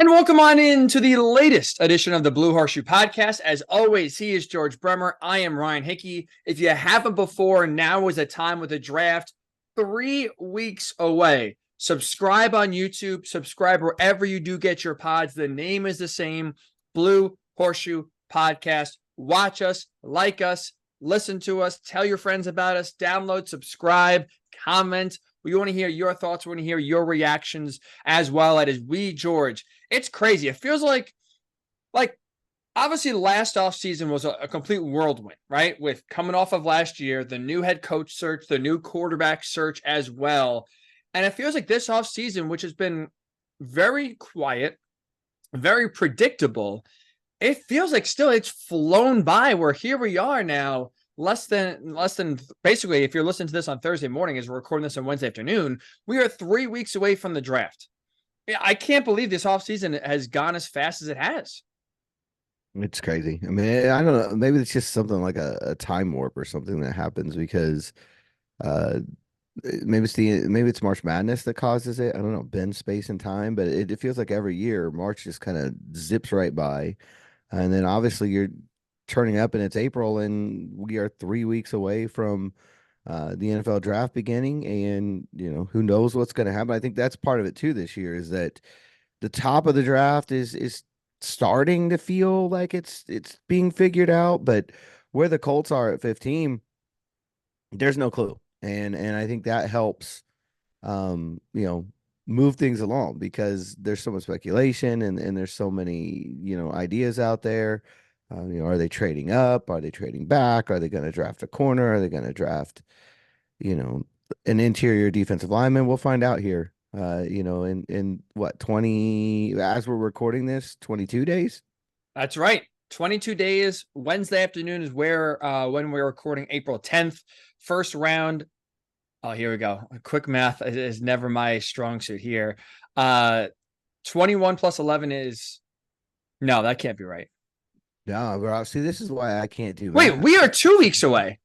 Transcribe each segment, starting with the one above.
And welcome on into the latest edition of the Blue Horseshoe podcast. As always, he is George Bremer. I am Ryan Hickey. If you haven't before, now is the time with the draft. 3 weeks away. Subscribe on YouTube. Subscribe wherever you do get your pods. The name is the same, Blue Horseshoe Podcast. Watch us, like us, listen to us, tell your friends about us, download, subscribe, comment. We want to hear your thoughts. We want to hear your reactions as well. As we, George. It's crazy. It feels like obviously last offseason was a complete whirlwind, right? With coming off of last year, the new head coach search, the new quarterback search as well. And it feels like this offseason, which has been very quiet, very predictable, it feels like still it's flown by where here we are now, less than basically, if you're listening to this on Thursday morning as we're recording this on Wednesday afternoon, we are 3 weeks away from the draft. I can't believe this offseason has gone as fast as it has. It's crazy. I mean, I don't know. Maybe it's just something like a time warp or something that happens because uh maybe it's March Madness that causes it. I don't know, bend space and time, but it feels like every year March just kind of zips right by. And then obviously you're turning up and it's April and we are 3 weeks away from the NFL draft beginning, and who knows what's going to happen. I think that's part of it too this year is that the top of the draft is starting to feel like it's being figured out, but where the Colts are at 15, there's no clue. And I think that helps move things along because there's so much speculation and there's so many, ideas out there. Are they trading up? Are they trading back? Are they going to draft a corner? Are they going to draft, you know, an interior defensive lineman? We'll find out here. In what, 20, as we're recording this, 22 days? That's right. 22 days. Wednesday afternoon is where when we're recording, April 10th. First round. Oh, here we go. Quick math is never my strong suit here. 21 plus 11 is no, that can't be right. No, bro. See, this is why I can't do Wait, math. we are 2 weeks away.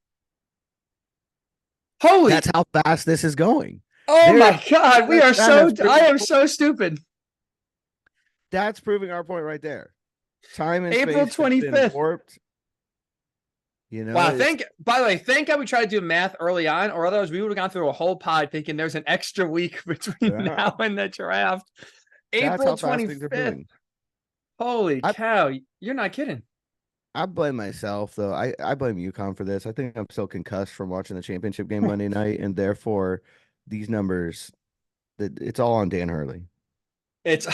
Holy. That's how fast this is going. Oh There, my God. We are I am so stupid. that's proving our point right there. Time and April space has been 25th. warped. Wow. By the way, thank God we tried to do math early on, or otherwise we would have gone through a whole pod thinking there's an extra week between now and the draft. That's April how fast things are 25th. moving. Holy cow. You're not kidding. I blame myself though. I blame UConn for this. I think I'm so concussed from watching the championship game Monday night, and therefore these numbers, that it's all on Dan Hurley. It's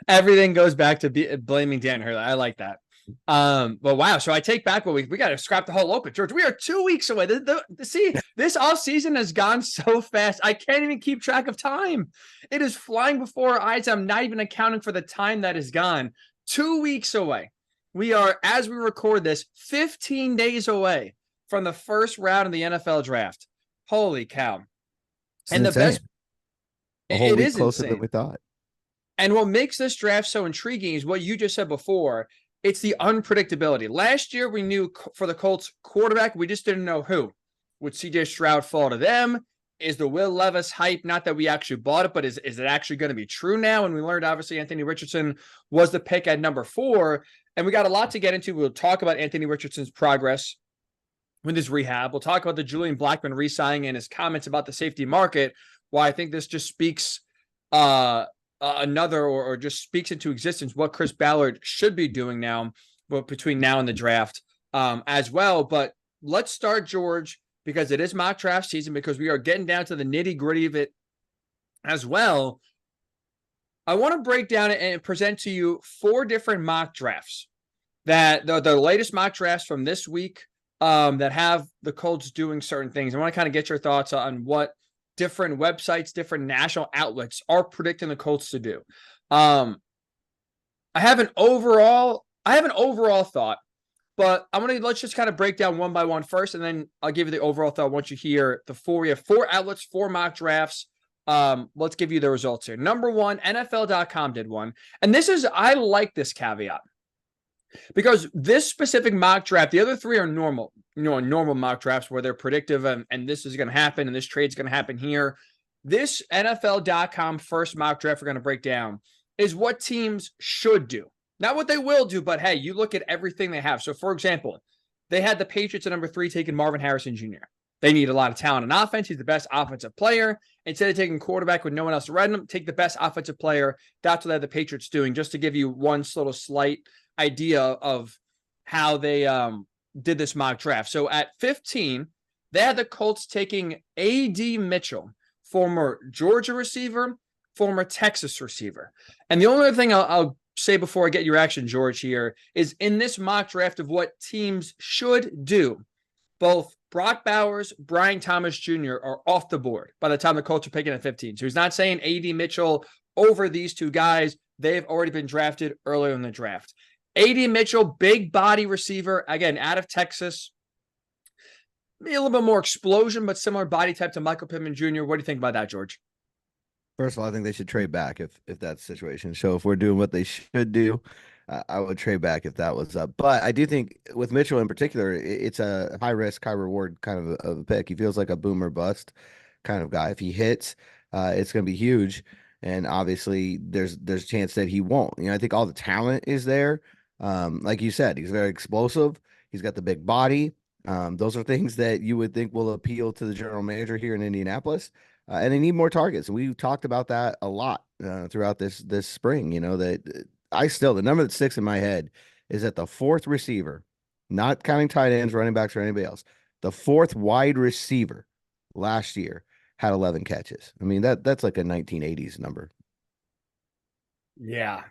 everything goes back to blaming Dan Hurley. I like that. But wow. So I take back what we got to scrap the whole open, George. We are 2 weeks away. See, this off season has gone so fast. I can't even keep track of time. It is flying before our eyes. I'm not even accounting for the time that is gone. 2 weeks away. We are, as we record this, 15 days away from the first round of the NFL draft. Holy cow. It's and insane. the best, a whole it week is closer insane. than we thought. And what makes this draft so intriguing is what you just said before. It's the unpredictability. Last year, we knew for the Colts quarterback, we just didn't know who. Would CJ Stroud fall to them? Is the Will Levis hype, not that we actually bought it, but is it actually going to be true now? And we learned, obviously, Anthony Richardson was the pick at number 4. And we got a lot to get into. We'll talk about Anthony Richardson's progress with his rehab. We'll talk about the Julian Blackmon re-signing and his comments about the safety market. Why I think this just speaks or just speaks into existence what Chris Ballard should be doing now, but between now and the draft as well. But let's start, George, because it is mock draft season, because we are getting down to the nitty gritty of it as well. I want to break down and present to you 4 different mock drafts that the latest mock drafts from this week that have the Colts doing certain things. I want to kind of get your thoughts on what different websites, different national outlets are predicting the Colts to do. I have an overall thought, but let's just kind of break down one by one first, and then I'll give you the overall thought once you hear the 4. We have 4 outlets, 4 mock drafts. Let's give you the results here. Number 1, NFL.com did one. And I like this caveat because this specific mock draft, the other 3 are normal, normal mock drafts where they're predictive and this is going to happen and this trade's going to happen here. This NFL.com first mock draft we're going to break down is what teams should do. Not what they will do, but hey, you look at everything they have. So, for example, they had the Patriots at number 3 taking Marvin Harrison Jr. They need a lot of talent in offense. He's the best offensive player. Instead of taking quarterback with no one else around him, take the best offensive player. That's what they had the Patriots doing, just to give you one little slight idea of how they did this mock draft. So at 15, they had the Colts taking A.D. Mitchell, former Georgia receiver, former Texas receiver. And the only other thing I'll say before I get your reaction, George, here is in this mock draft of what teams should do, both Brock Bowers, Brian Thomas Jr. are off the board by the time the Colts are picking at 15. So he's not saying A.D. Mitchell over these two guys. They've already been drafted earlier in the draft. A.D. Mitchell, big body receiver, again, out of Texas. Maybe a little bit more explosion, but similar body type to Michael Pittman Jr. What do you think about that, George? First of all, I think they should trade back if that's the situation. So if we're doing what they should do, I would trade back if that was up. But I do think with Mitchell in particular, it's a high risk, high reward kind of a pick. He feels like a boomer bust kind of guy. If he hits, it's going to be huge. And obviously, there's a chance that he won't. You know, I think all the talent is there. Like you said, he's very explosive. He's got the big body. Those are things that you would think will appeal to the general manager here in Indianapolis. And they need more targets. And we talked about that a lot throughout this spring. You know, that the number that sticks in my head is that the fourth receiver, not counting tight ends, running backs, or anybody else, the fourth wide receiver last year had 11 catches. I mean, that's like a 1980s number. Yeah.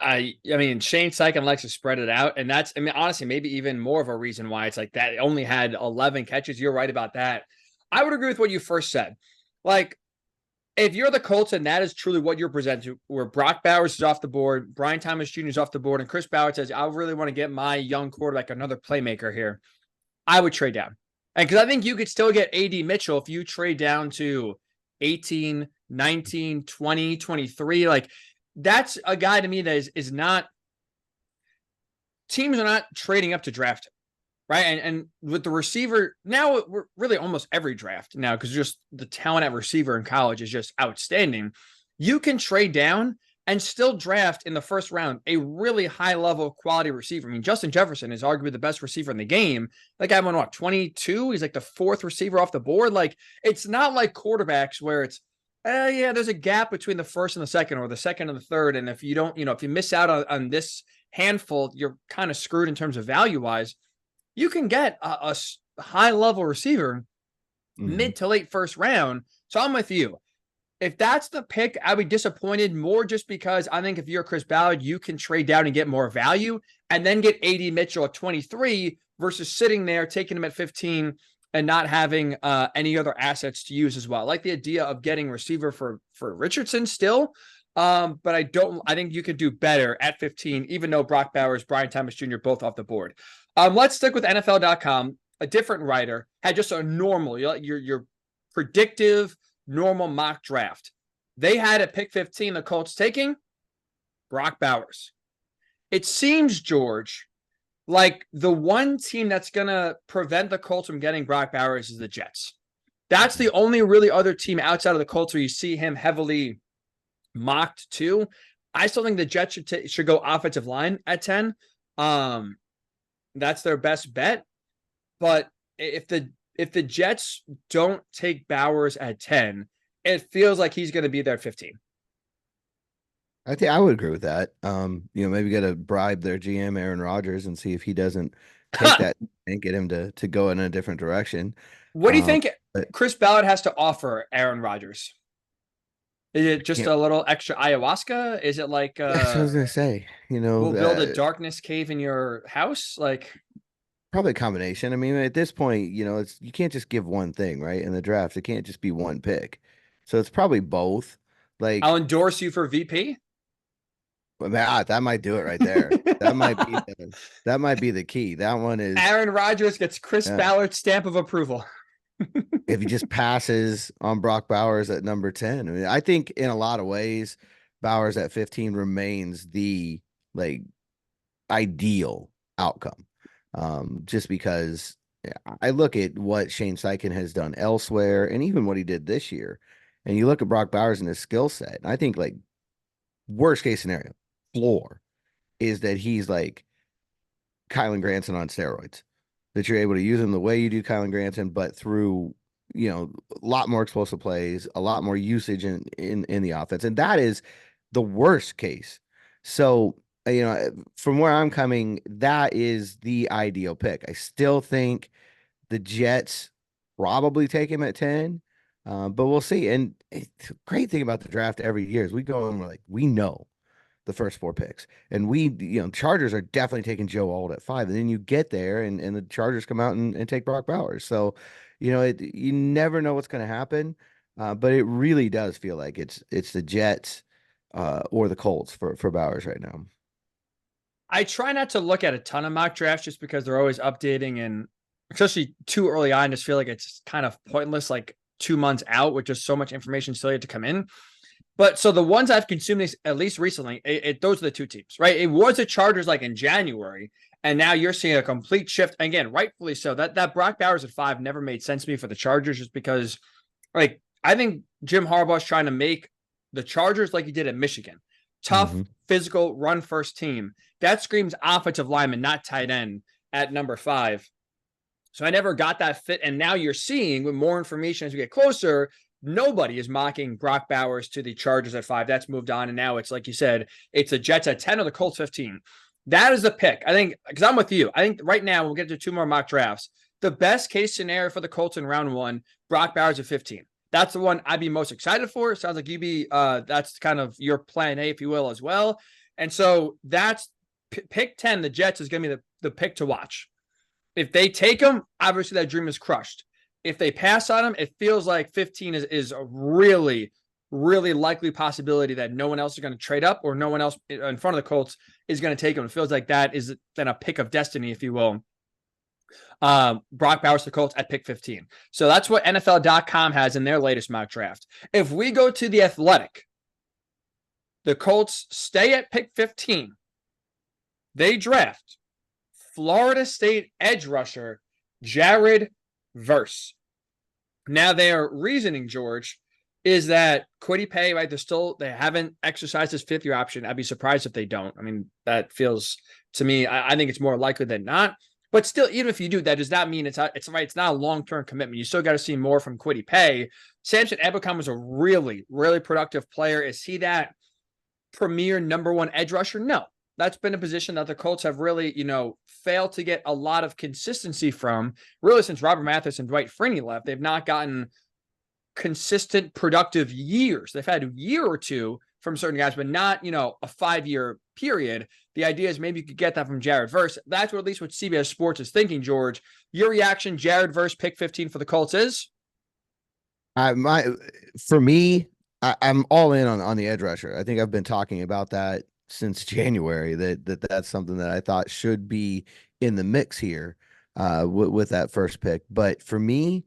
I mean, Shane Steichen likes to spread it out. And that's, I mean, honestly, maybe even more of a reason why it's like that. It only had 11 catches. You're right about that. I would agree with what you first said. Like, if you're the Colts and that is truly what you're presenting, where Brock Bowers is off the board, Brian Thomas Jr. is off the board, and Chris Ballard says, I really want to get my young quarterback another playmaker here, I would trade down. And because I think you could still get A.D. Mitchell if you trade down to 18, 19, 20, 23. Like, that's a guy to me that is not, teams are not trading up to draft him. Right. And with the receiver, now we're really almost every draft now, because just the talent at receiver in college is just outstanding. You can trade down and still draft in the first round a really high level quality receiver. I mean, Justin Jefferson is arguably the best receiver in the game. That guy went, 22? He's like the fourth receiver off the board. Like, it's not like quarterbacks where it's, yeah, there's a gap between the first and the second, or the second and the third. And if you don't, if you miss out on this handful, you're kind of screwed in terms of value wise. You can get a high-level receiver mid to late first round. So I'm with you. If that's the pick, I'd be disappointed more just because I think if you're Chris Ballard, you can trade down and get more value and then get A.D. Mitchell at 23 versus sitting there, taking him at 15 and not having any other assets to use as well. I like the idea of getting receiver for Richardson still. But I think you could do better at 15, even though Brock Bowers, Brian Thomas Jr. both off the board. Let's stick with NFL.com. A different writer had just a normal, your predictive, normal mock draft. They had at pick 15, the Colts taking Brock Bowers. It seems, George, like the one team that's going to prevent the Colts from getting Brock Bowers is the Jets. That's the only really other team outside of the Colts where you see him heavily mocked too. I still think the Jets should go offensive line at 10. That's their best bet. But if the Jets don't take Bowers at 10, it feels like he's going to be there at 15. I think I would agree with that. Maybe get to bribe their GM Aaron Rodgers and see if he doesn't take that and get him to go in a different direction. What do you think Chris Ballard has to offer Aaron Rodgers? Is it just a little extra ayahuasca? Is it like that's what I was gonna say? We'll build a darkness cave in your house? Like, probably a combination. I mean, at this point, you can't just give one thing, right? In the draft, it can't just be one pick. So it's probably both. Like, I'll endorse you for VP. That might do it right there. that might be the key. That one is Aaron Rodgers gets Chris Ballard's stamp of approval. If he just passes on Brock Bowers at number 10. I mean, I think in a lot of ways, Bowers at 15 remains the ideal outcome. Just because I look at what Shane Steichen has done elsewhere and even what he did this year, and you look at Brock Bowers and his skill set, and I think worst case scenario, floor is that he's like Kylan Granson on steroids, that you're able to use him the way you do Kylan Granson, but through, a lot more explosive plays, a lot more usage in the offense. And that is the worst case. So, from where I'm coming, that is the ideal pick. I still think the Jets probably take him at 10, but we'll see. And the great thing about the draft every year is we go and we're like, we know the first four picks. And Chargers are definitely taking Joe Alt at 5. And then you get there and the Chargers come out and take Brock Bowers. So, you never know what's going to happen. But it really does feel like it's the Jets or the Colts for Bowers right now. I try not to look at a ton of mock drafts just because they're always updating, and especially too early on, I just feel like it's kind of pointless, like 2 months out with just so much information still yet to come in. But so the ones I've consumed at least recently, those are the two teams, right? It was the Chargers like in January, and now you're seeing a complete shift. Again, rightfully so. That Brock Bowers at 5 never made sense to me for the Chargers, just because, like, I think Jim Harbaugh's trying to make the Chargers like he did at Michigan, tough, physical, run first team. That screams offensive lineman, not tight end at number 5. So I never got that fit. And now you're seeing with more information as we get closer, nobody is mocking Brock Bowers to the Chargers at 5. That's moved on. And now it's like you said, it's the Jets at 10 or the Colts 15. That is the pick. I think, because I'm with you. I think right now we'll get to 2 more mock drafts. The best case scenario for the Colts in round 1, Brock Bowers at 15. That's the one I'd be most excited for. It sounds like that's kind of your plan A, if you will, as well. And so that's pick 10. The Jets is going to be the pick to watch. If they take him, obviously that dream is crushed. If they pass on him, it feels like 15 is a really, really likely possibility that no one else is going to trade up or no one else in front of the Colts is going to take him. It feels like that is then a pick of destiny, if you will. Brock Bowers to the Colts at pick 15. So that's what NFL.com has in their latest mock draft. If we go to the Athletic, the Colts stay at pick 15. They draft Florida State edge rusher Jared Verse. Now their reasoning, George, is that Kwity Paye, right? They haven't exercised his 5th-year option. I'd be surprised if they don't. I mean, that feels to me, I think it's more likely than not. But still, even if you do, that does not mean it's not a long-term commitment. You still got to see more from Kwity Paye. Samson Ebukam was a really, really productive player. Is he that premier number 1 edge rusher? No. That's been a position that the Colts have really, failed to get a lot of consistency from. Really, since Robert Mathis and Dwight Freeney left, they've not gotten consistent, productive years. They've had a year or two from certain guys, but not, a 5-year period. The idea is maybe you could get that from Jared Verse. That's what at least what CBS Sports is thinking, George. Your reaction, Jared Verse, pick 15 for the Colts is? For me, I'm all in on the edge rusher. I think I've been talking about that since January, that's something that I thought should be in the mix here with that first pick. But for me,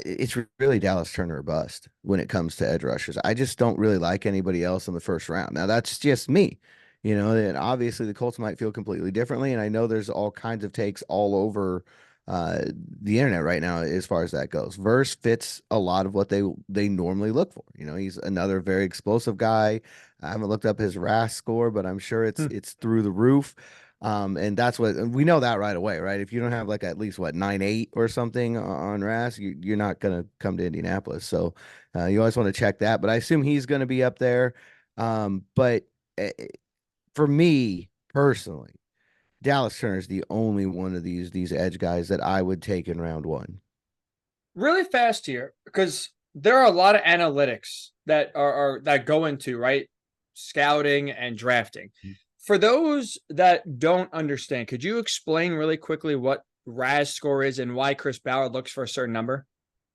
it's really Dallas Turner or bust when it comes to edge rushers. I just don't really like anybody else in the first round. Now that's just me, and obviously the Colts might feel completely differently. And I know there's all kinds of takes all over the internet right now as far as that goes. Verse fits a lot of what they normally look for. He's another very explosive guy. I haven't looked up his RAS score, but I'm sure it's through the roof. And that's what we know that right away, right? If you don't have like at least 9.8 or something on RAS, you're not going to come to Indianapolis. So you always want to check that. But I assume he's going to be up there. But for me personally, Dallas Turner is the only one of these edge guys that I would take in round 1. Really fast here, because there are a lot of analytics that are that go into, right, scouting and drafting. For those that don't understand, could you explain really quickly what RAS score is and why Chris Ballard looks for a certain number?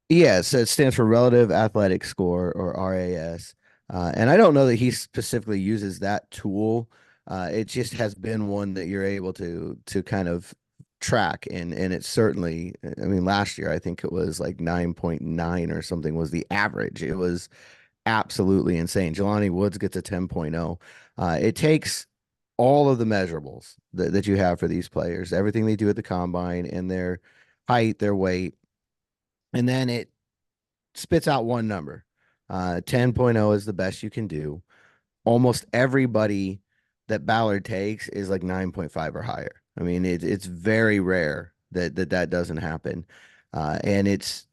Yeah, so it stands for Relative Athletic Score, or RAS. And I don't know that he specifically uses that tool. It just has been one that you're able to kind of track, and it's certainly, I mean, last year I think it was like 9.9 or something was the average. It was absolutely insane. Jelani Woods gets a 10.0. It takes all of the measurables that you have for these players, everything they do at the combine, and their height, their weight, and then it spits out one number. 10.0 is the best you can do. almost everybody that Ballard takes is like 9.5 or higher. I mean, it's very rare that doesn't happen. And it's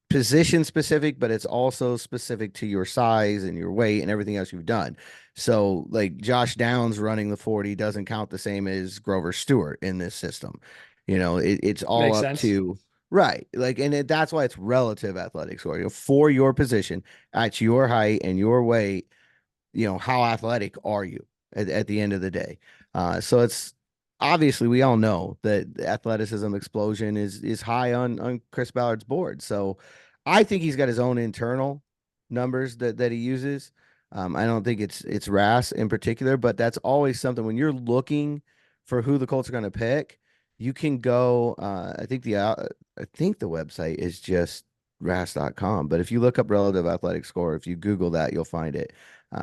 position specific, but it's also specific to your size and your weight and everything else you've done. So like Josh Downs running the 40 doesn't count the same as Grover Stewart in this system. It's all Makes up sense. to right. Like, and that's why it's relative athletic score. For your position at your height and your weight, how athletic are you at the end of the day? So it's obviously we all know that the athleticism explosion is high on Chris Ballard's board. So I think he's got his own internal numbers that he uses. I don't think it's RAS in particular, but that's always something when you're looking for who the Colts are going to pick. You can go. I think the website is just RAS.com, but if you look up relative athletic score, if you Google that, you'll find it.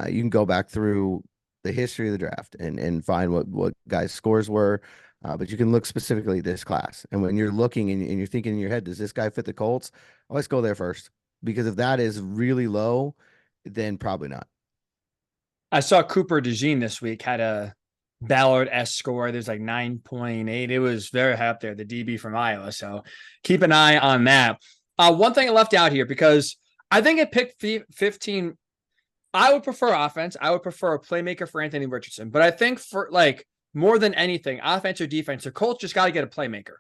You can go back through the history of the draft and find what guys' scores were. But you can look specifically at this class. And when you're looking and you're thinking in your head, does this guy fit the Colts? Always go there first. Because if that is really low, then probably not. I saw Cooper DeJean this week had a Ballard-esque score. There's like 9.8. It was very high up there, the DB from Iowa. So keep an eye on that. One thing I left out here because I think at pick 15, I would prefer offense. I would prefer a playmaker for Anthony Richardson. But I think for like more than anything, offense or defense, the Colts just got to get a playmaker.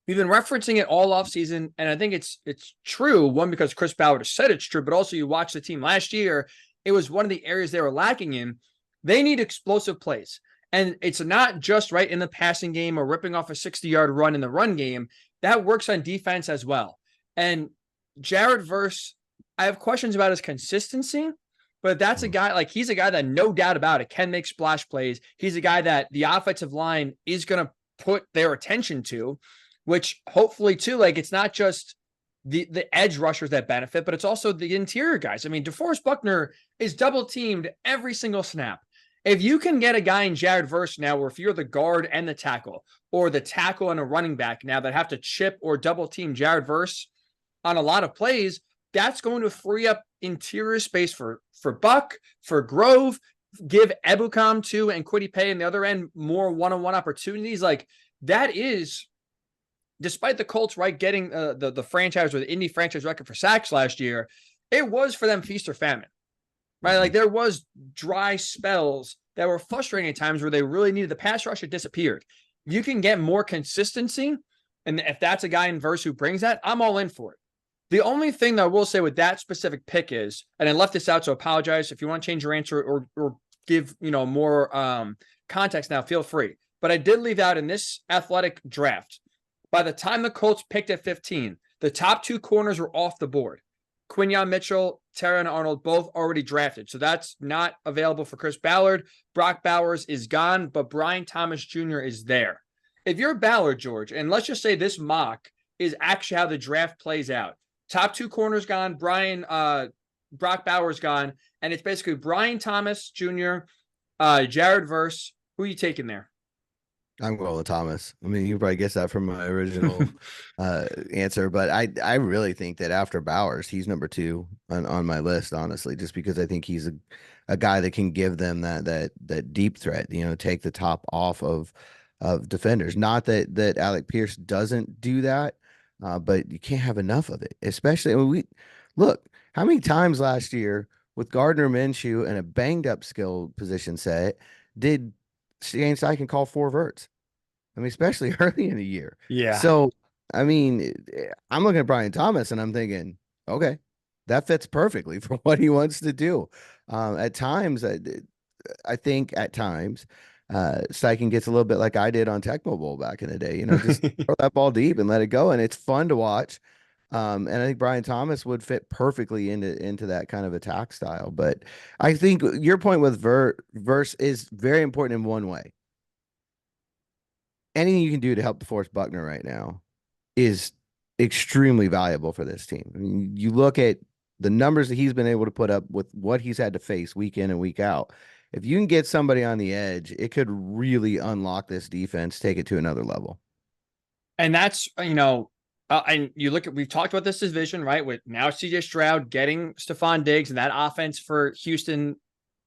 We've been referencing it all offseason, and I think it's true. One, because Chris Ballard has said it's true, but also you watch the team last year, it was one of the areas they were lacking in. They need explosive plays. And it's not just right in the passing game or ripping off a 60-yard run in the run game. That works on defense as well. And Jared Verse, I have questions about his consistency, but that's a guy, like he's a guy that no doubt about it can make splash plays. He's a guy that the offensive line is going to put their attention to, which hopefully too, like it's not just the edge rushers that benefit, but it's also the interior guys. I mean, DeForest Buckner is double teamed every single snap. If you can get a guy in Jared Verse now, where if you're the guard and the tackle, or the tackle and a running back now that have to chip or double team Jared Verse on a lot of plays, that's going to free up interior space for Buck, for Grove, give Ebukam too and Kwity Paye on the other end more one-on-one opportunities. Like that is, despite the Colts, right, getting the franchise or the Indy franchise record for sacks last year, it was for them feast or famine, right? Like there was dry spells that were frustrating at times where they really needed the pass rush. It disappeared. You can get more consistency, and if that's a guy in Verse who brings that, I'm all in for it. The only thing that I will say with that specific pick is, and I left this out, so apologize if you want to change your answer or give more context now, feel free. But I did leave out in this athletic draft, by the time the Colts picked at 15, the top two corners were off the board. Quinyon Mitchell, Terran Arnold, both already drafted. So that's not available for Chris Ballard. Brock Bowers is gone, but Brian Thomas Jr. is there. If you're Ballard, George, and let's just say this mock is actually how the draft plays out. Top two corners gone, Brock Bowers gone, and it's basically Brian Thomas Jr., Jared Verse. Who are you taking there? I'm going with Thomas. I mean, you probably guessed that from my original answer, but I really think that after Bowers, he's number two on my list, honestly, just because I think he's a guy that can give them that deep threat, take the top off of defenders. Not that Alec Pierce doesn't do that, but you can't have enough of it, especially when we look how many times last year with Gardner Minshew and a banged up skill position set did Shane Steichen call four verts. I mean, especially early in the year. Yeah. So, I mean, I'm looking at Brian Thomas and I'm thinking, okay, that fits perfectly for what he wants to do. At times, I think at times, Steichen gets a little bit like I did on Tecmo Bowl back in the day. Just throw that ball deep and let it go, and it's fun to watch. And I think Brian Thomas would fit perfectly into that kind of attack style. But I think your point with Verse is very important in one way. Anything you can do to help DeForest Buckner right now is extremely valuable for this team. I mean, you look at the numbers that he's been able to put up with what he's had to face week in and week out. If you can get somebody on the edge, it could really unlock this defense, take it to another level. And that's, and you look at, we've talked about this division, right? With now CJ Stroud getting Stephon Diggs and that offense for Houston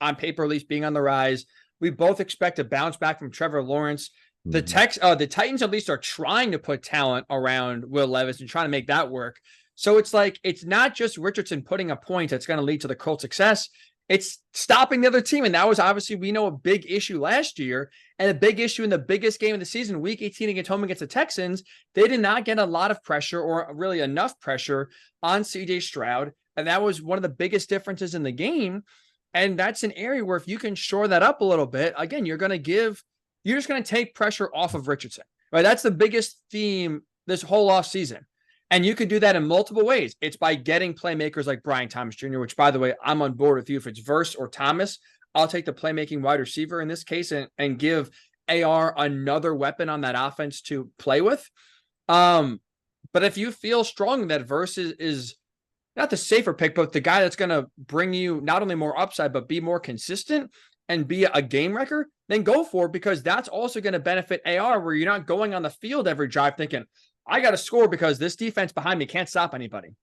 on paper at least being on the rise. We both expect a bounce back from Trevor Lawrence. The Mhm. the Titans at least are trying to put talent around Will Levis and trying to make that work. So it's like, it's not just Richardson putting a point that's going to lead to the Colts' success. It's stopping the other team. And that was obviously, we know, a big issue last year, and a big issue in the biggest game of the season, week 18 against home against the Texans. They did not get a lot of pressure, or really enough pressure, on CJ Stroud. And that was one of the biggest differences in the game. And that's an area where if you can shore that up a little bit, again, you're just going to take pressure off of Richardson, right? That's the biggest theme this whole offseason. And you can do that in multiple ways. It's by getting playmakers like Brian Thomas Jr., which, by the way, I'm on board with you. If it's Verse or Thomas, I'll take the playmaking wide receiver in this case, and give AR another weapon on that offense to play with. But if you feel strong that Verse is not the safer pick, but the guy that's going to bring you not only more upside, but be more consistent and be a game wrecker, then go for it, because that's also going to benefit AR, where you're not going on the field every drive thinking, I got to score because this defense behind me can't stop anybody.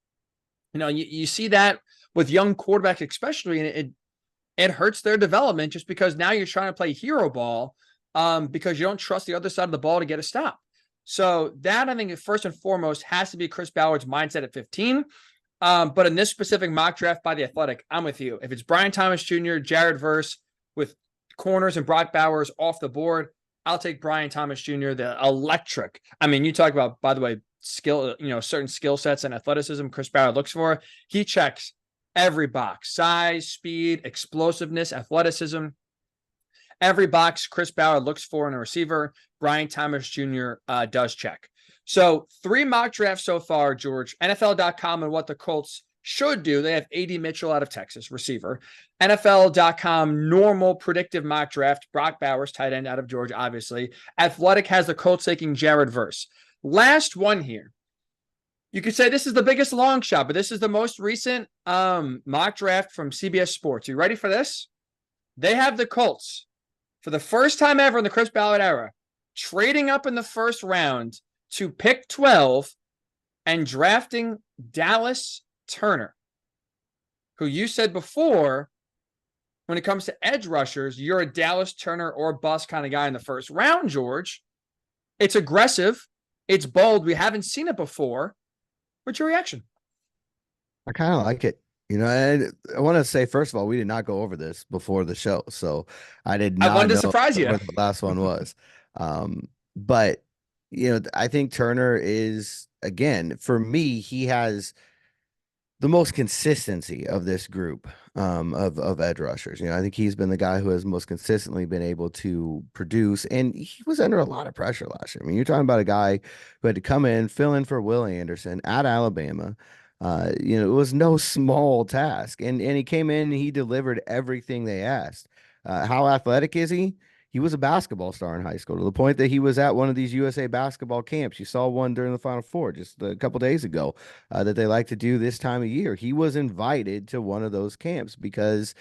You see that with young quarterbacks, especially, and it hurts their development, just because now you're trying to play hero ball because you don't trust the other side of the ball to get a stop. So that, I think, first and foremost, has to be Chris Ballard's mindset at 15. But in this specific mock draft by The Athletic, I'm with you. If it's Brian Thomas Jr., Jared Verse with corners and Brock Bowers off the board, I'll take Brian Thomas Jr., the electric. I mean, you talk about, by the way, skill, certain skill sets and athleticism Chris Ballard looks for. He checks every box: size, speed, explosiveness, athleticism. Every box Chris Ballard looks for in a receiver, Brian Thomas Jr. Does check. So 3 mock drafts so far, George. NFL.com and what the Colts should do. They have A.D. Mitchell out of Texas, receiver. NFL.com normal predictive mock draft, Brock Bowers, tight end out of Georgia, obviously. Athletic has the Colts taking Jared Verse. Last one here. You could say this is the biggest long shot, but this is the most recent mock draft from CBS Sports. You ready for this? They have the Colts, for the first time ever in the Chris Ballard era, trading up in the first round to pick 12 and drafting Dallas Turner, who you said before, when it comes to edge rushers, you're a Dallas Turner or bust kind of guy in the first round, George. It's aggressive. It's bold. We haven't seen it before. What's your reaction? I kind of like it. And I want to say, first of all, we did not go over this before the show, so I did I not wanted to know surprise you. what the last one was. But I think Turner is, again, for me, he has the most consistency of this group of edge rushers. I think he's been the guy who has most consistently been able to produce, and he was under a lot of pressure last year. I mean, you're talking about a guy who had to come in, fill in for Will Anderson at Alabama. It was no small task, and he came in and he delivered everything they asked. How athletic is he? He was a basketball star in high school, to the point that he was at one of these USA basketball camps. You saw one during the Final Four just a couple days ago that they like to do this time of year. He was invited to one of those camps because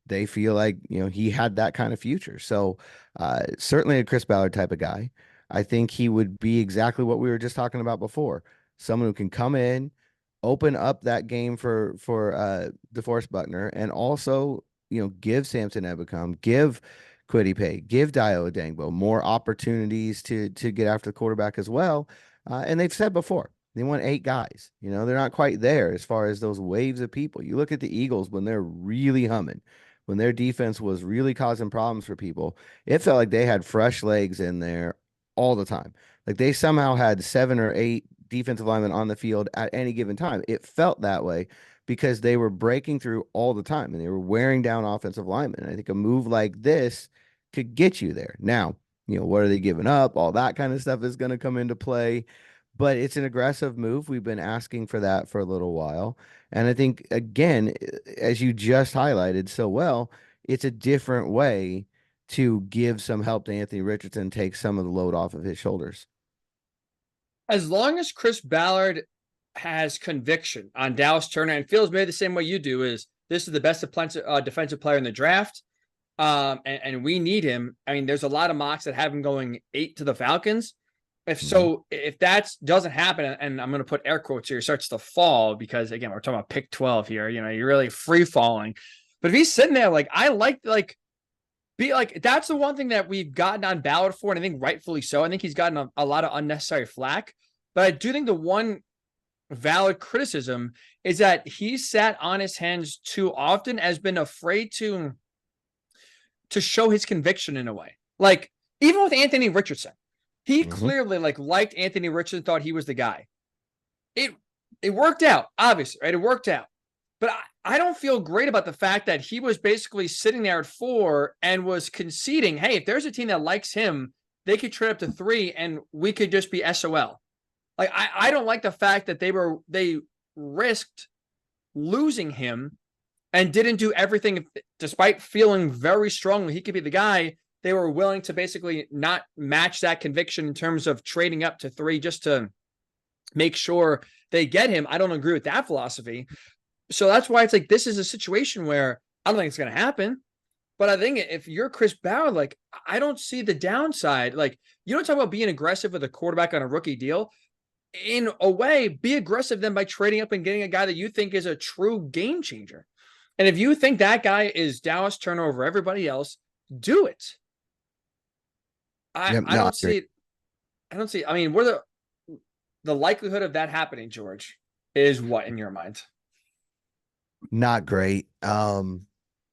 they feel like, he had that kind of future. So certainly a Chris Ballard type of guy. I think he would be exactly what we were just talking about before. Someone who can come in, open up that game for DeForest Buckner, and also, give Samson Ebukam, give Kwity Paye, give Dio Odengbo more opportunities to get after the quarterback as well. And they've said before, they want 8 guys. They're not quite there as far as those waves of people. You look at the Eagles when they're really humming, when their defense was really causing problems for people, it felt like they had fresh legs in there all the time. Like they somehow had 7 or 8 defensive linemen on the field at any given time. It felt that way because they were breaking through all the time and they were wearing down offensive linemen. And I think a move like this could get you there. Now, what are they giving up? All that kind of stuff is going to come into play, but it's an aggressive move. We've been asking for that for a little while. And I think, again, as you just highlighted so well, it's a different way to give some help to Anthony Richardson, take some of the load off of his shoulders. As long as Chris Ballard has conviction on Dallas Turner and feels maybe the same way you do, is this is the best defensive player in the draft, and we need him. I mean, there's a lot of mocks that have him going 8 to the Falcons. If that doesn't happen, and I'm going to put air quotes here, starts to fall, because again, we're talking about pick 12 here, you're really free falling. But if he's sitting there, like I like be like that's the one thing that we've gotten on Ballard for, and I think rightfully so. I think he's gotten a lot of unnecessary flack. But I do think the one valid criticism is that he's sat on his hands too often, has been afraid to show his conviction in a way. Like even with Anthony Richardson, he clearly liked Anthony Richardson, thought he was the guy. It it worked out, obviously, right? It worked out. But I don't feel great about the fact that he was basically sitting there at 4 and was conceding, hey, if there's a team that likes him, they could trade up to 3 and we could just be SOL. Like I don't like the fact that they risked losing him and didn't do everything, despite feeling very strongly he could be the guy. They were willing to basically not match that conviction in terms of trading up to 3 just to make sure they get him. I don't agree with that philosophy. So that's why it's like this is a situation where I don't think it's going to happen. But I think if you're Chris Ballard, like I don't see the downside. Like you don't talk about being aggressive with a quarterback on a rookie deal. In a way, be aggressive then by trading up and getting a guy that you think is a true game changer. And if you think that guy is Dallas Turner over everybody else, do it. I don't see it. I don't see. I mean, the likelihood of that happening, George, is what in your mind? Not great. But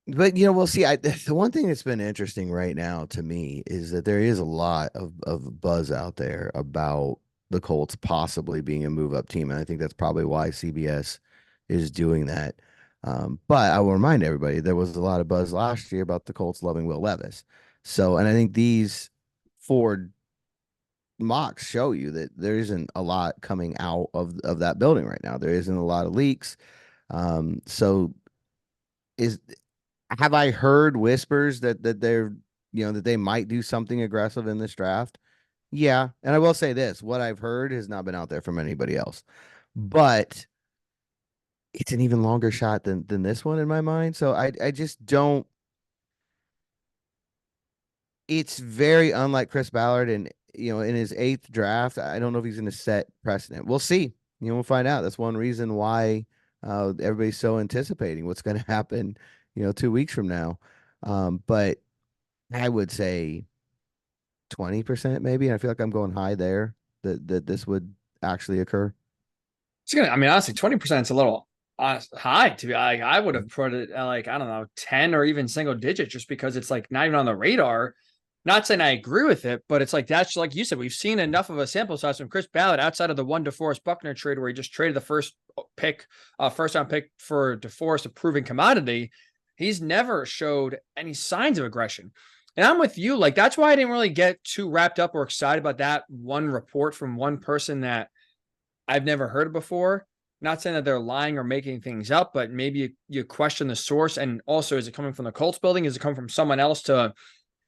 we'll see. The one thing that's been interesting right now to me is that there is a lot of buzz out there about the Colts possibly being a move up team. And I think that's probably why CBS is doing that. But I will remind everybody there was a lot of buzz last year about the Colts loving Will Levis. So, and I think these 4 mocks show you that there isn't a lot coming out of that building right now. There isn't a lot of leaks. So is have I heard whispers that they're that they might do something aggressive in this draft? Yeah, and I will say this: what I've heard has not been out there from anybody else, but it's an even longer shot than this one in my mind. So I just don't. It's very unlike Chris Ballard, and in his 8th draft, I don't know if he's going to set precedent. We'll see. We'll find out. That's one reason why everybody's so anticipating what's going to happen, 2 weeks from now. But I would say 20% maybe. And I feel like I'm going high there that this would actually occur. I mean, honestly, 20% is a little high to be like, I would have put it at like, I don't know, 10 or even single digit just because it's like not even on the radar. Not saying I agree with it, but it's like that's like you said, we've seen enough of a sample size from Chris Ballard outside of the one DeForest Buckner trade where he just traded the first round pick for DeForest, a proven commodity. He's never showed any signs of aggression. And I'm with you. Like, that's why I didn't really get too wrapped up or excited about that one report from one person that I've never heard before. Not saying that they're lying or making things up, but maybe you question the source. And also, is it coming from the Colts building? Is it coming from someone else to,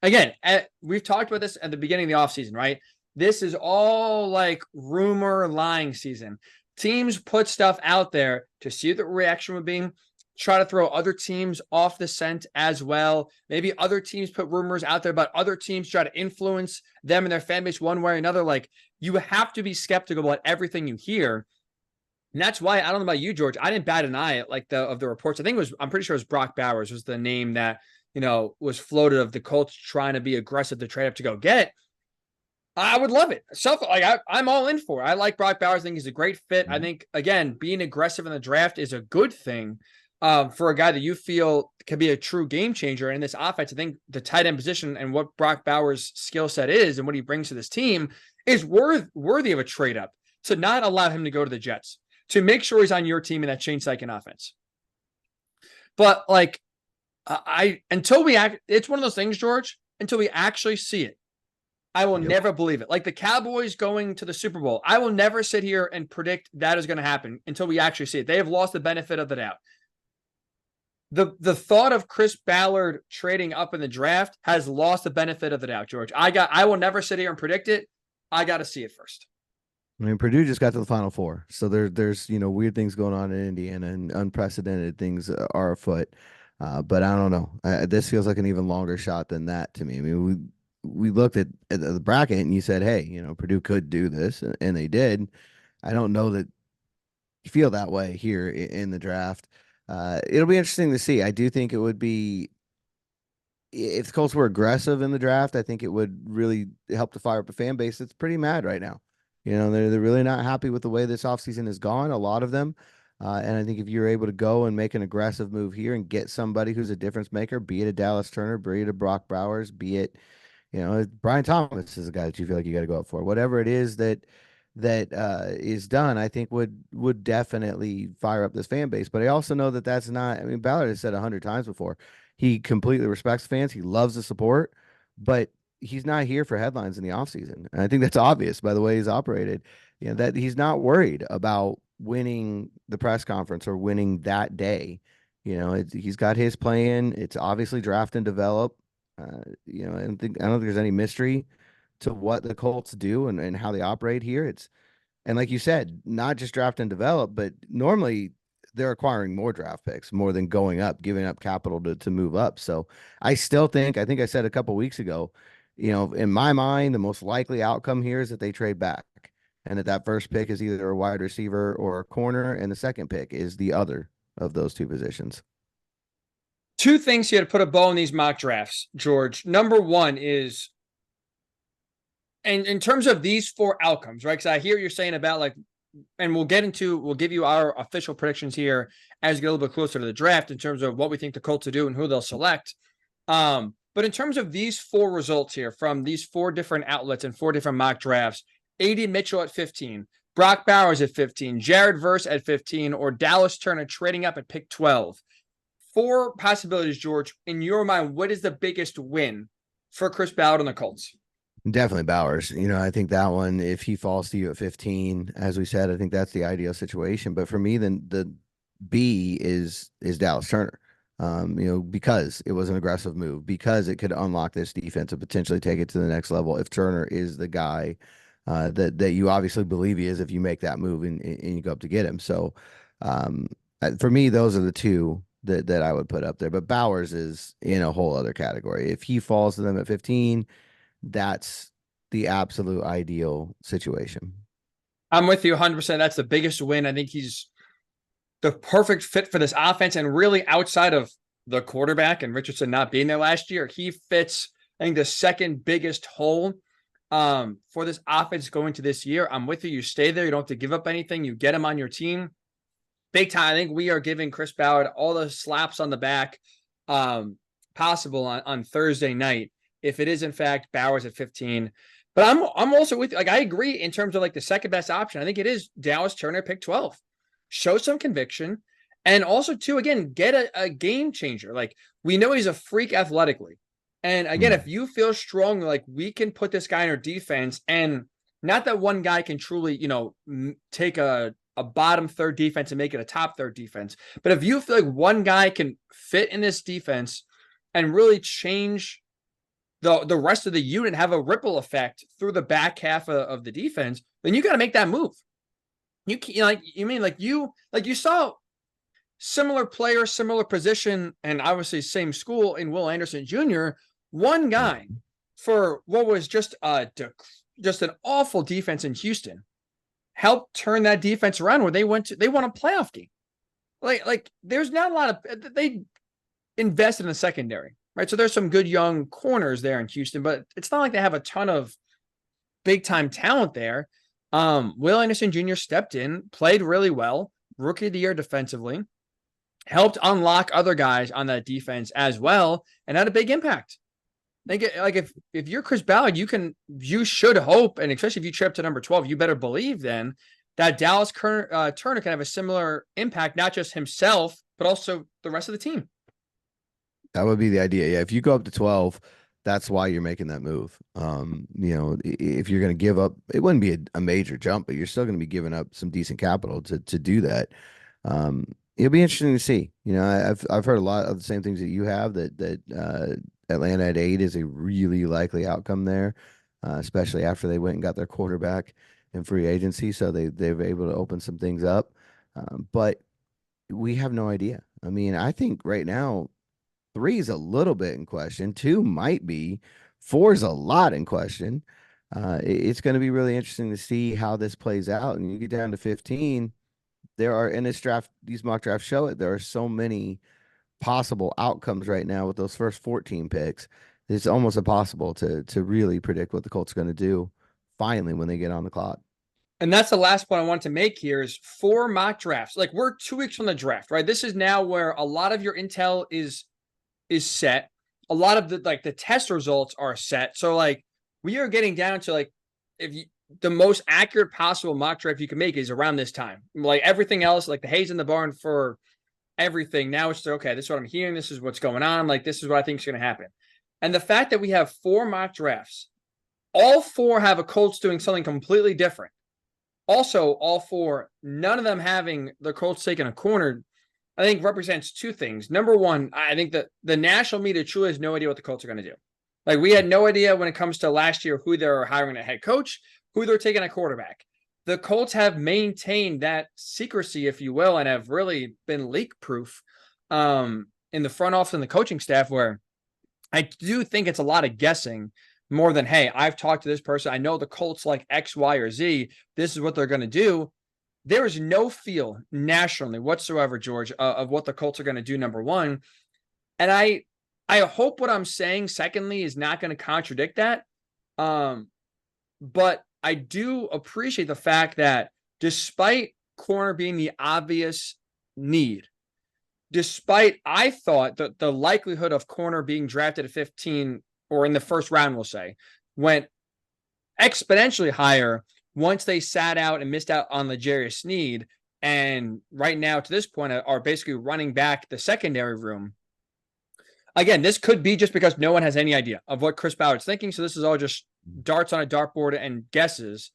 again, we've talked about this at the beginning of the offseason, right? This is all like rumor lying season. Teams put stuff out there to see what the reaction would be, try to throw other teams off the scent as well. Maybe other teams put rumors out there about other teams, try to influence them and their fan base one way or another. Like, you have to be skeptical about everything you hear. And that's why, I don't know about you, George, I didn't bat an eye at of the reports. I'm pretty sure it was Brock Bowers was the name that, was floated of the Colts trying to be aggressive to trade up to go get. I would love it. I'm all in for it. I like Brock Bowers. I think he's a great fit. I think, again, being aggressive in the draft is a good thing for a guy that you feel can be a true game changer in this offense. I think the tight end position and what Brock Bowers' skill set is and what he brings to this team is worthy of a trade up to not allow him to go to the Jets, to make sure he's on your team in that Shane Steichen offense. But it's one of those things, George, until we actually see it, I will never believe it. Like the Cowboys going to the Super Bowl, I will never sit here and predict that is going to happen until we actually see it. They have lost the benefit of the doubt. The thought of Chris Ballard trading up in the draft has lost the benefit of the doubt, George. I will never sit here and predict it. I got to see it first. I mean, Purdue just got to the Final Four, so there's weird things going on in Indiana and unprecedented things are afoot. But I don't know. This feels like an even longer shot than that to me. I mean, we looked at the bracket and you said, hey, Purdue could do this, and they did. I don't know that you feel that way here in the draft. It'll be interesting to see. I do think it would be if the Colts were aggressive in the draft. I think it would really help to fire up a fan base that's pretty mad right now. They're really not happy with the way this offseason has gone, a lot of them. And I think if you're able to go and make an aggressive move here and get somebody who's a difference maker, be it a Dallas Turner, be it a Brock Bowers, be it, Brian Thomas is a guy that you feel like you got to go up for. Whatever it is that is done, I think would definitely fire up this fan base. But I also know that that's not. I mean, Ballard has said 100 times before. He completely respects fans. He loves the support, but he's not here for headlines in the offseason. And I think that's obvious by the way he's operated. That he's not worried about winning the press conference or winning that day. He's got his plan. It's obviously draft and develop. I don't think there's any mystery to what the Colts do and how they operate here. And like you said, not just draft and develop, but normally they're acquiring more draft picks more than going up, giving up capital to move up. So I think I said a couple weeks ago, in my mind, the most likely outcome here is that they trade back and that first pick is either a wide receiver or a corner, and the second pick is the other of those two positions. Two things here to put a bow in these mock drafts, George. Number one is, and in terms of these four outcomes, right? Because I hear you're saying about like, and we'll give you our official predictions here as we get a little bit closer to the draft in terms of what we think the Colts will do and who they'll select. But in terms of these four results here from these four different outlets and four different mock drafts, A.D. Mitchell at 15, Brock Bowers at 15, Jared Verse at 15, or Dallas Turner trading up at pick 12. Four possibilities, George. In your mind, what is the biggest win for Chris Ballard and the Colts? Definitely Bowers. I think that one, if he falls to you at 15, as we said, I think that's the ideal situation. But for me, then the B is Dallas Turner. Because it was an aggressive move, because it could unlock this defense and potentially take it to the next level. If Turner is the guy that you obviously believe he is, if you make that move and you go up to get him. So for me, those are the two that I would put up there. But Bowers is in a whole other category. If he falls to them at 15, that's the absolute ideal situation. I'm with you 100%. That's the biggest win. I think he's the perfect fit for this offense. And really, outside of the quarterback and Richardson not being there last year, he fits, I think, the second biggest hole for this offense going to this year. I'm with you. You stay there. You don't have to give up anything. You get him on your team. Big time. I think we are giving Chris Ballard all the slaps on the back possible on Thursday night, if it is in fact Bowers at 15. But I'm also with you. Like, I agree in terms of like the second best option. I think it is Dallas Turner pick 12. Show some conviction. And also, too, again, get a game changer. Like, we know he's a freak athletically. And again, if you feel strongly like we can put this guy in our defense, and not that one guy can truly, take a bottom third defense and make it a top third defense. But if you feel like one guy can fit in this defense and really change the rest of the unit, have a ripple effect through the back half of the defense, then you got to make that move. You saw similar player, similar position, and obviously same school in Will Anderson Jr. One guy for what was just an awful defense in Houston helped turn that defense around where they won a playoff game. Like there's not a lot of, they invested in the secondary, right? So there's some good young corners there in Houston, but it's not like they have a ton of big time talent there. Will Anderson Jr. stepped in, played really well, rookie of the year defensively, helped unlock other guys on that defense as well, and had a big impact. Like if you're Chris Ballard, you should hope, and especially if you trip to number 12, you better believe then that Dallas Turner can have a similar impact, not just himself, but also the rest of the team. That would be the idea. Yeah. If you go up to 12, that's why you're making that move. If you're going to give up, it wouldn't be a major jump, but you're still going to be giving up some decent capital to do that. It'll be interesting to see. I've heard a lot of the same things that you have, that Atlanta at 8 is a really likely outcome there, especially after they went and got their quarterback in free agency. So they were able to open some things up. But we have no idea. I mean, I think right now, 3 is a little bit in question. 2 might be. 4 is a lot in question. It's going to be really interesting to see how this plays out. And you get down to 15, there are in this draft, these mock drafts show it. There are so many possible outcomes right now with those first 14 picks. It's almost impossible to really predict what the Colts are going to do finally when they get on the clock. And that's the last point I want to make here is 4 mock drafts. Like we're 2 weeks from the draft, right? This is now where a lot of your intel is set. A lot of the test results are set. So like we are getting down to like the most accurate possible mock draft you can make is around this time. Like everything else, like the hay's in the barn for everything. Now it's okay, this is what I'm hearing. This is what's going on. Like this is what I think is going to happen. And the fact that we have 4 mock drafts, all 4 have a Colts doing something completely different. Also, all 4, none of them having the Colts taking a corner, I think represents 2 things. Number one, I think that the national media truly has no idea what the Colts are going to do. Like we had no idea when it comes to last year who they're hiring a head coach, who they're taking a quarterback. The Colts have maintained that secrecy, if you will, and have really been leak proof in the front office and the coaching staff, where I do think it's a lot of guessing more than, hey, I've talked to this person. I know the Colts like X, Y, or Z. This is what they're going to do. There is no feel nationally whatsoever, George, of what the Colts are going to do, number one. And I hope what I'm saying, secondly, is not going to contradict that. But I do appreciate the fact that despite corner being the obvious need, despite I thought that the likelihood of corner being drafted at 15 or in the first round, we'll say, went exponentially higher once they sat out and missed out on L'Jarius Sneed. And right now, to this point, are basically running back the secondary room. Again, this could be just because no one has any idea of what Chris Ballard's thinking. So this is all just darts on a dartboard and guesses.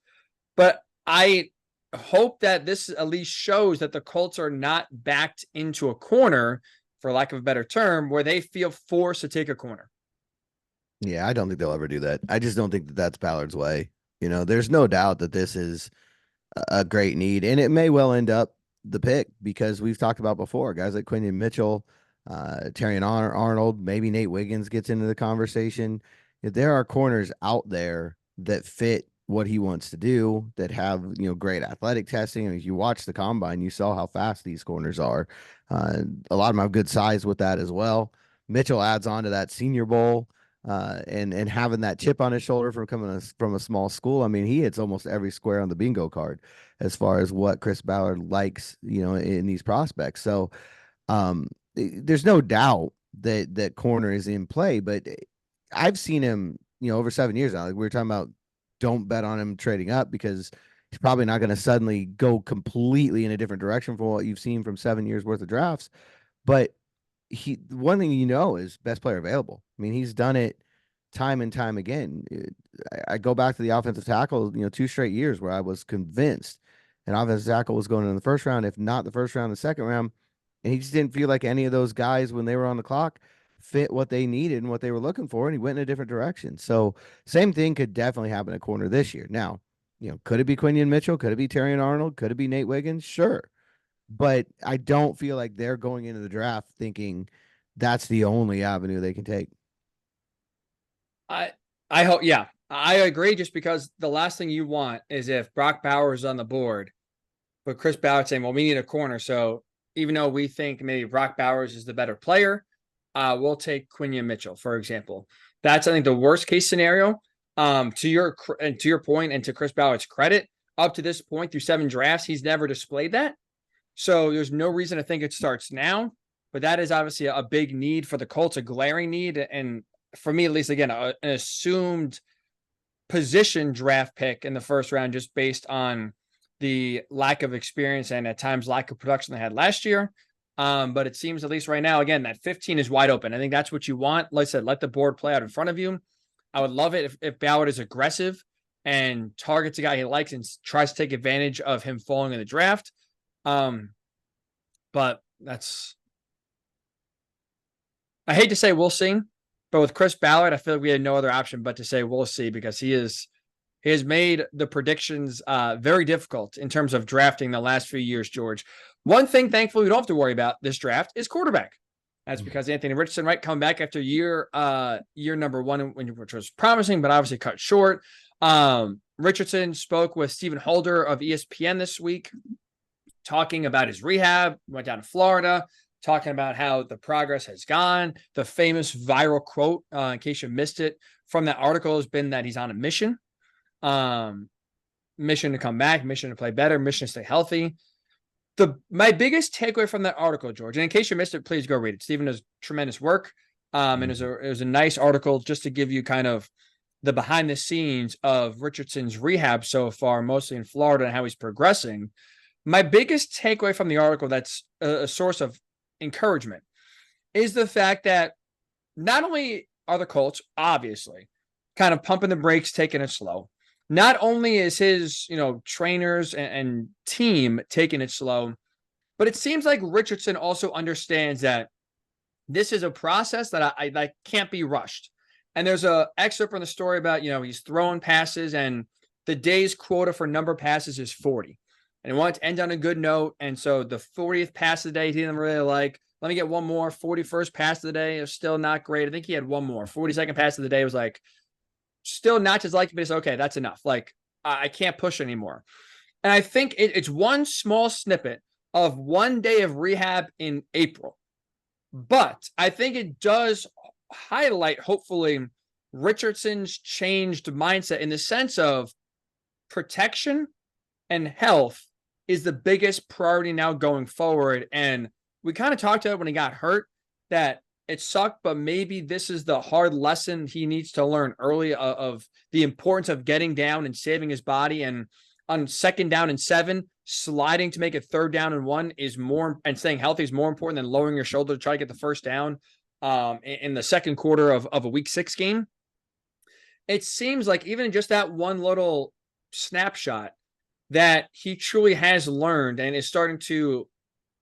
But I hope that this at least shows that the Colts are not backed into a corner, for lack of a better term, where they feel forced to take a corner. Yeah, I don't think they'll ever do that. I just don't think that that's Ballard's way. You know, there's no doubt that this is a great need, and it may well end up the pick because we've talked about before guys like Quinion Mitchell, Terry Arnold, maybe Nate Wiggins gets into the conversation. If there are corners out there that fit what he wants to do, that have, you know, great athletic testing, and if you watch the combine, you saw how fast these corners are. A lot of them have good size with that as well. Mitchell adds on to that Senior Bowl. And having that chip on his shoulder from coming from a small school, I mean, he hits almost every square on the bingo card as far as what Chris Ballard likes, you know, in these prospects. So there's no doubt that corner is in play, but I've seen him, you know, over 7 years now. Like we were talking about, don't bet on him trading up because he's probably not going to suddenly go completely in a different direction from what you've seen from 7 years worth of drafts. But one thing you know is best player available. I mean, he's done it time and time again. I go back to the offensive tackle, you know, 2 straight years where I was convinced an offensive tackle was going in the first round, if not the first round, the second round. And he just didn't feel like any of those guys, when they were on the clock, fit what they needed and what they were looking for. And he went in a different direction. So same thing could definitely happen at corner this year. Now, you know, could it be Quinion Mitchell? Could it be Terry Arnold? Could it be Nate Wiggins? Sure. But I don't feel like they're going into the draft thinking that's the only avenue they can take. I hope, yeah, I agree. Just because the last thing you want is if Brock Bowers is on the board, but Chris Ballard saying, well, we need a corner. So even though we think maybe Brock Bowers is the better player, we'll take Quinion Mitchell, for example. That's, I think, the worst case scenario. To your point, and to Chris Ballard's credit, up to this point through 7 drafts, he's never displayed that. So there's no reason to think it starts now. But that is obviously a big need for the Colts, a glaring need. And for me, at least, again, an assumed position draft pick in the first round, just based on the lack of experience and at times lack of production they had last year. But it seems, at least right now, again, that 15 is wide open. I think that's what you want. Like I said, let the board play out in front of you. I would love it if Ballard is aggressive and targets a guy he likes and tries to take advantage of him falling in the draft. But that's, I hate to say we'll see, but with Chris Ballard, I feel like we had no other option but to say we'll see, because he has made the predictions very difficult in terms of drafting the last few years, George. One thing, thankfully, we don't have to worry about this draft is quarterback. That's because Anthony Richardson, right, come back after year number 1, which was promising, but obviously cut short. Richardson spoke with Stephen Holder of ESPN this week. talking about his rehab, went down to Florida, talking about how the progress has gone. The famous viral quote, in case you missed it, from that article has been that he's on a mission. Mission to come back, mission to play better, mission to stay healthy. My biggest takeaway from that article, George, and in case you missed it, please go read it. Stephen does tremendous work. And it was a nice article just to give you kind of the behind the scenes of Richardson's rehab so far, mostly in Florida, and how he's progressing. My biggest takeaway from the article that's a source of encouragement is the fact that not only are the Colts, obviously, kind of pumping the brakes, taking it slow. Not only is his, trainers and team taking it slow, but it seems like Richardson also understands that this is a process that I can't be rushed. And there's a excerpt from the story about, he's throwing passes and the day's quota for number of passes is 40. And he wanted to end on a good note. And so the 40th pass of the day, he didn't really like. Let me get one more. 41st pass of the day is still not great. I think he had one more. 42nd pass of the day was like, still not just like, but it's okay. That's enough. Like, I can't push anymore. And I think it's one small snippet of one day of rehab in April. But I think it does highlight, hopefully, Richardson's changed mindset in the sense of protection and health is the biggest priority now going forward. And we kind of talked about when he got hurt that it sucked, but maybe this is the hard lesson he needs to learn early of the importance of getting down and saving his body. And on 2nd down and 7, sliding to make it 3rd down and 1 is more, and staying healthy is more important than lowering your shoulder to try to get the 1st down in the 2nd quarter of a week 6 game. It seems like even just that one little snapshot that he truly has learned and is starting to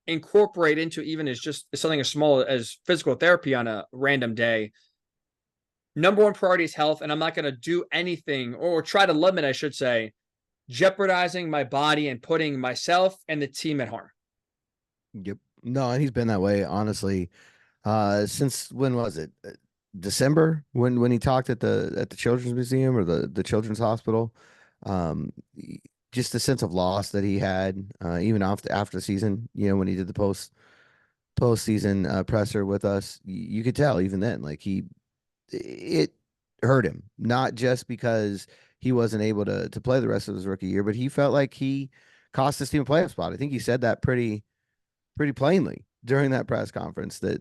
incorporate into even as just something as small as physical therapy on a random day. Number one priority is health, and I'm not going to do anything or try to limit, I should say, jeopardizing my body and putting myself and the team at harm. Yep. No, and he's been that way, honestly. Since when was it? December when he talked at the Children's Museum or the Children's Hospital. Just the sense of loss that he had, even after the season, when he did the postseason presser with us, you could tell even then, like it hurt him, not just because he wasn't able to play the rest of his rookie year, but he felt like he cost his team a playoff spot. I think he said that pretty plainly during that press conference that,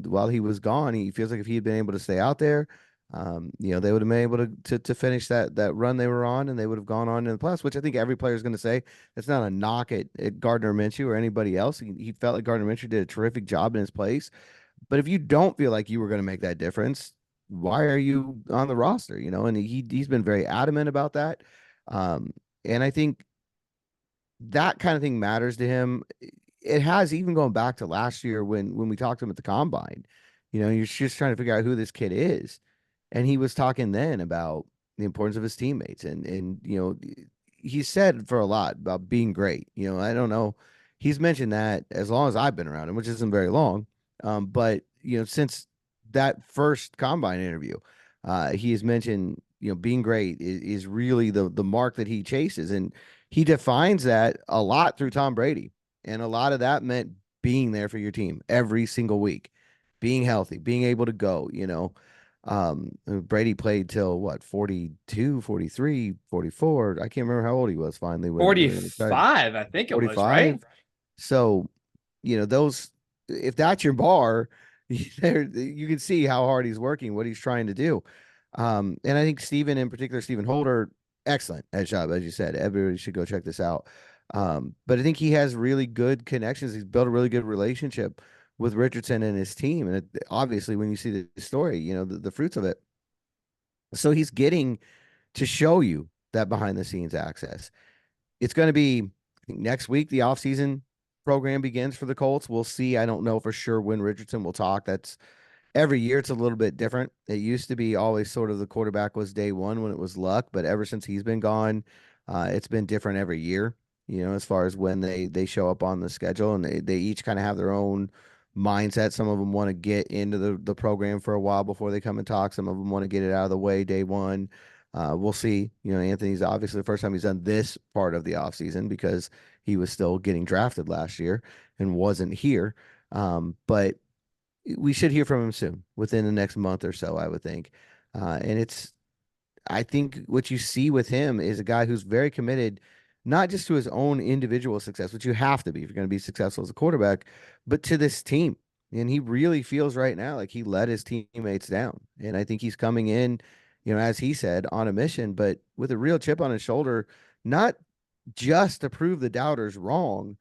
while he was gone, he feels like if he had been able to stay out there, they would have been able to finish that run they were on, and they would have gone on in the playoffs, which I think every player is going to say. That's not a knock at Gardner Minshew or anybody else. He felt like Gardner Minshew did a terrific job in his place. But if you don't feel like you were going to make that difference, why are you on the roster? And he's been very adamant about that. And I think that kind of thing matters to him. It has, even going back to last year when we talked to him at the combine. You're just trying to figure out who this kid is. And he was talking then about the importance of his teammates. And he said for a lot about being great. I don't know. He's mentioned that as long as I've been around him, which isn't very long. But, since that first combine interview, he has mentioned, being great is really the mark that he chases. And he defines that a lot through Tom Brady. And a lot of that meant being there for your team every single week, being healthy, being able to go, Brady played till what, 42, 43, 44. I can't remember how old he was finally. 45, I think it was, right? So, those, if that's your bar, there you can see how hard he's working, what he's trying to do. And I think Stephen, in particular, Stephen Holder, excellent at job, as you said. Everybody should go check this out. But I think he has really good connections. He's built a really good relationship with Richardson and his team. And obviously, when you see the story, the fruits of it. So he's getting to show you that behind the scenes access. It's going to be, I think, next week, the offseason program begins for the Colts. We'll see. I don't know for sure when Richardson will talk. That's every year. It's a little bit different. It used to be always sort of the quarterback was day one when it was Luck, but ever since he's been gone, it's been different every year, as far as when they show up on the schedule, and they each kind of have their own mindset. Some of them want to get into the program for a while before they come and talk. Some of them want to get it out of the way day one. We'll see. Anthony's obviously the first time he's done this part of the offseason because he was still getting drafted last year and wasn't here. But we should hear from him soon, within the next month or so, I would think. And I think what you see with him is a guy who's very committed, not just to his own individual success, which you have to be if you're going to be successful as a quarterback, but to this team. And he really feels right now like he let his teammates down. And I think he's coming in, as he said, on a mission, but with a real chip on his shoulder, not just to prove the doubters wrong,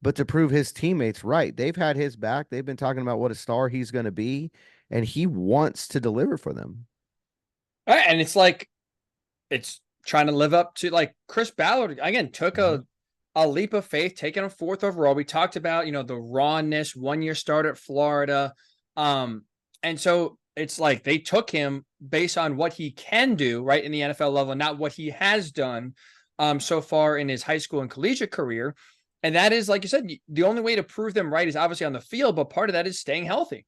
but to prove his teammates right. They've had his back. They've been talking about what a star he's going to be, and he wants to deliver for them. All right, and it's like it's trying to live up to like Chris Ballard again took a leap of faith, taking a fourth overall. We talked about, the rawness, 1 year start at Florida. And so it's like they took him based on what he can do right in the NFL level, not what he has done so far in his high school and collegiate career. And that is, like you said, the only way to prove them right is obviously on the field, but part of that is staying healthy.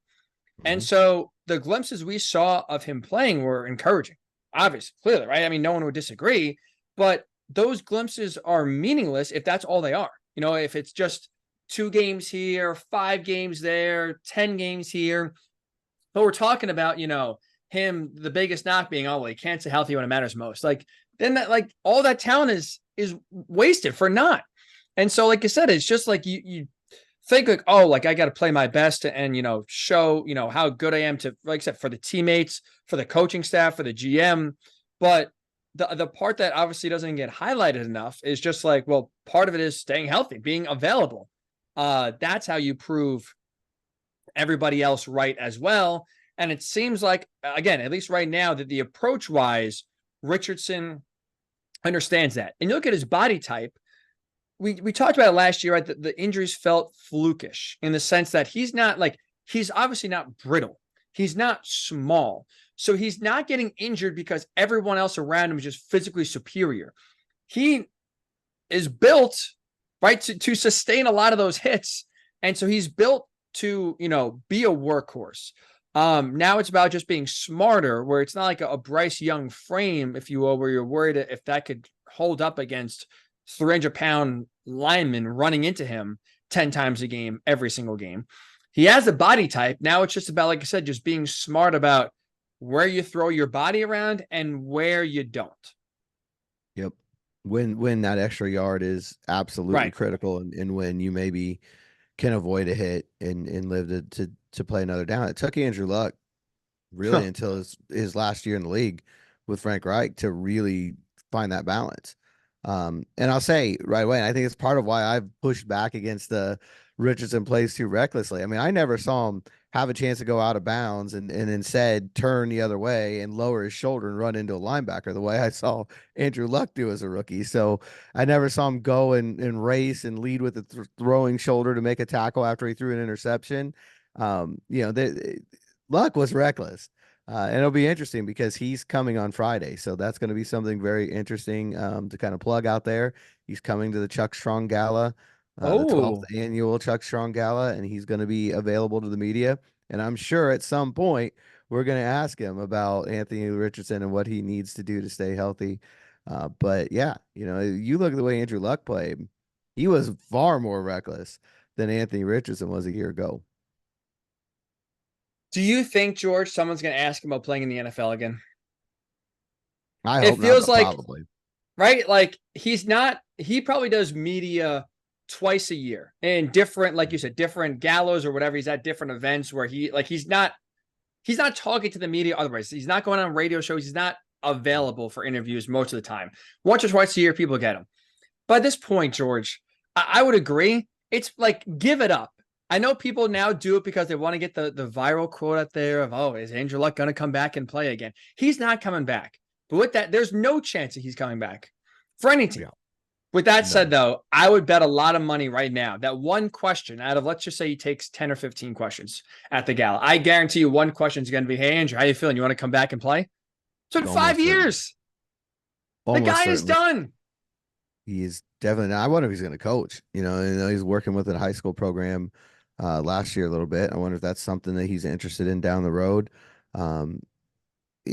And so the glimpses we saw of him playing were encouraging, obviously, clearly, right? I mean, no one would disagree, but those glimpses are meaningless if that's all they are. If it's just 2 games here, 5 games there, 10 games here. But we're talking about, him, the biggest knock being, oh, well, he can't stay healthy when it matters most. Like, then that, like, all that talent is wasted for naught. And so, like I said, it's just like you think like, oh, like I got to play my best and, show, how good I am to, like I said, for the teammates, for the coaching staff, for the GM. But the part that obviously doesn't get highlighted enough is just like, well, part of it is staying healthy, being available. That's how you prove everybody else right as well. And it seems like, again, at least right now, that the approach wise, Richardson understands that. And you look at his body type. We talked about it last year, right? The injuries felt flukish in the sense that he's obviously not brittle. He's not small. So he's not getting injured because everyone else around him is just physically superior. He is built, right, to sustain a lot of those hits. And so he's built to, be a workhorse. Now it's about just being smarter, where it's not like a Bryce Young frame, if you will, where you're worried if that could hold up against 300-pound lineman running into him 10 times a game, every single game. He has a body type. Now it's just about, like I said, just being smart about where you throw your body around and where you don't. Yep. When that extra yard is absolutely critical, and when you maybe can avoid a hit and live to play another down. It took Andrew Luck really until his last year in the league with Frank Reich to really find that balance. And I'll say right away, and I think it's part of why I've pushed back against the Richardson plays too recklessly. I mean, I never saw him have a chance to go out of bounds and instead turn the other way and lower his shoulder and run into a linebacker the way I saw Andrew Luck do as a rookie. So I never saw him go and race and lead with the throwing shoulder to make a tackle after he threw an interception. Luck was reckless. And it'll be interesting because he's coming on Friday. So that's going to be something very interesting to kind of plug out there. He's coming to the Chuck Strong Gala, the 12th annual Chuck Strong Gala, and he's going to be available to the media. And I'm sure at some point we're going to ask him about Anthony Richardson and what he needs to do to stay healthy. But yeah, you look at the way Andrew Luck played, he was far more reckless than Anthony Richardson was a year ago. Do you think, George, someone's going to ask him about playing in the NFL again? I hope feels not, like probably. Right? Like he probably does media twice a year in different, like you said, different galas or whatever. He's at different events where he's not talking to the media otherwise. He's not going on radio shows. He's not available for interviews most of the time. Once or twice a year, people get him. By this point, George, I would agree. It's like, give it up. I know people now do it because they want to get the viral quote out there of, oh, is Andrew Luck going to come back and play again? He's not coming back. But with that, there's no chance that he's coming back for any team. Yeah. With that said, though, I would bet a lot of money right now that one question out of, let's just say he takes 10 or 15 questions at the gala, I guarantee you one question is going to be, hey, Andrew, how you feeling? You want to come back and play? So in 5 years, the guy is done. He is definitely not. I wonder if he's going to coach. He's working with a high school program last year a little bit. I wonder if that's something that he's interested in down the road.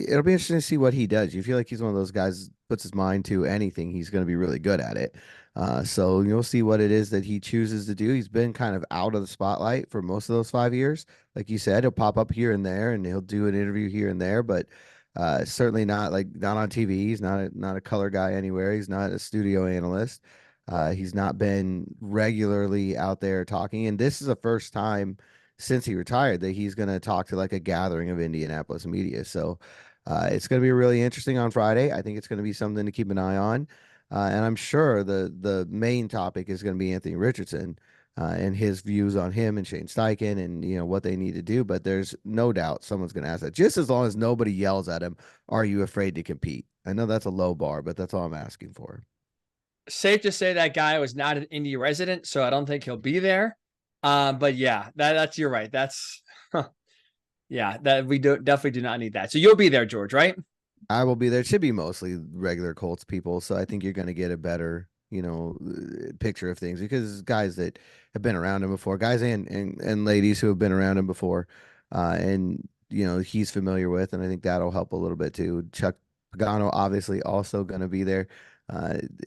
it'll be interesting to see what he does. You feel like he's one of those guys puts his mind to anything, he's going to be really good at it. So you'll see what it is that he chooses to do. He's been kind of out of the spotlight for most of those 5 years. Like you said, he'll pop up here and there, and he'll do an interview here and there, but certainly not on TV. He's not a color guy anywhere. He's not a studio analyst. He's not been regularly out there talking, and this is the first time since he retired that he's going to talk to like a gathering of Indianapolis media. So it's going to be really interesting on Friday. I think it's going to be something to keep an eye on. And I'm sure the main topic is going to be Anthony Richardson and his views on him and Shane Steichen and what they need to do. But there's no doubt someone's going to ask that. Just as long as nobody yells at him, are you afraid to compete? I know that's a low bar, but that's all I'm asking for. Safe to say that guy was not an Indy resident, so I don't think he'll be there. But yeah, that's you're right. That's yeah, that we definitely do not need that. So you'll be there, George, right? I will be there. It should be mostly regular Colts people, so I think you're going to get a better, picture of things because guys that have been around him before, guys and ladies who have been around him before, and he's familiar with, and I think that'll help a little bit too. Chuck Pagano obviously also going to be there.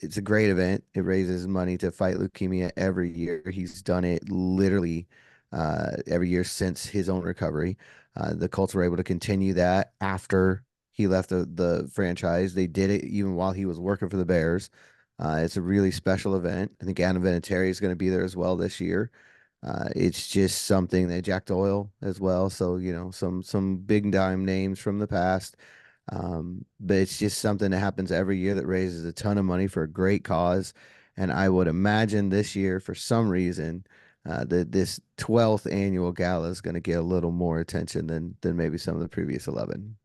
It's a great event. It raises money to fight leukemia every year. He's done it literally every year since his own recovery. The Colts were able to continue that after he left the franchise. They did it even while he was working for the Bears. It's a really special event. I think Adam Vinatieri is going to be there as well this year. It's just something that Jack Doyle as well. So, some big time names from the past. But it's just something that happens every year that raises a ton of money for a great cause. And I would imagine this year, for some reason, that this 12th annual gala is going to get a little more attention than maybe some of the previous 11.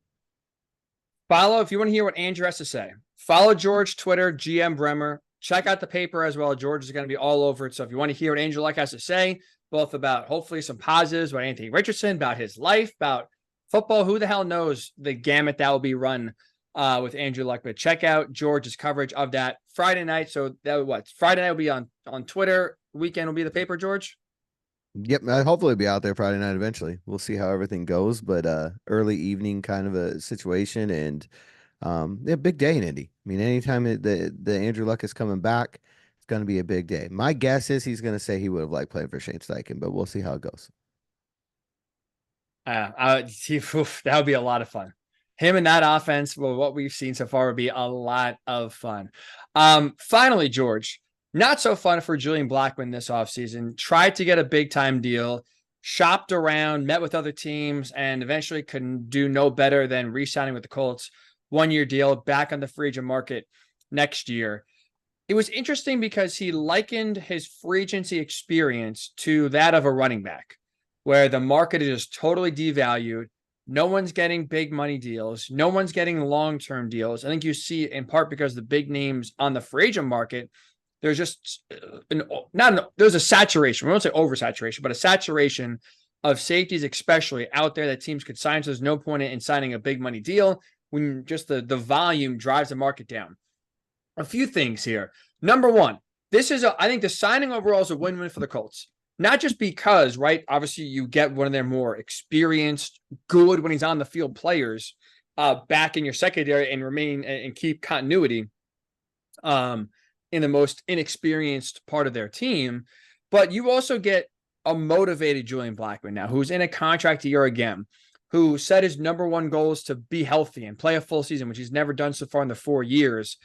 Follow, if you want to hear what Andrew has to say, follow George, Twitter, GM Bremer. Check out the paper as well. George is going to be all over it. So if you want to hear what Andrew has to say, both about hopefully some positives about Anthony Richardson, about his life, about football, who the hell knows the gamut that will be run with Andrew Luck. But check out George's coverage of that Friday night. So Friday night will be on Twitter. Weekend will be the paper, George. Yep, I'll hopefully be out there Friday night eventually. We'll see how everything goes, but early evening kind of a situation, and yeah, big day in Indy. I mean, anytime the Andrew Luck is coming back, it's going to be a big day. My guess is he's going to say he would have liked playing for Shane Steichen, but we'll see how it goes. That would be a lot of fun. Him and that offense, well, what we've seen so far would be a lot of fun. Finally, George, not so fun for Julian Blackmon this offseason. Tried to get a big time deal, shopped around, met with other teams, and eventually couldn't do no better than re-signing with the Colts. 1-year deal, back on the free agent market next year. It was interesting because he likened his free agency experience to that of a running back, where the market is just totally devalued. No one's getting big money deals. No one's getting long-term deals. I think you see in part because the big names on the free agent market, there's just there's a saturation. We won't say oversaturation, but a saturation of safeties, especially out there that teams could sign. So there's no point in signing a big money deal when just the volume drives the market down. A few things here. Number one, I think the signing overall is a win-win for the Colts. Not just because, right, obviously you get one of their more experienced, good when he's on the field players back in your secondary and remain and keep continuity in the most inexperienced part of their team. But you also get a motivated Julian Blackmon now, who's in a contract year again, who said his number one goal is to be healthy and play a full season, which he's never done so far in the 4 years.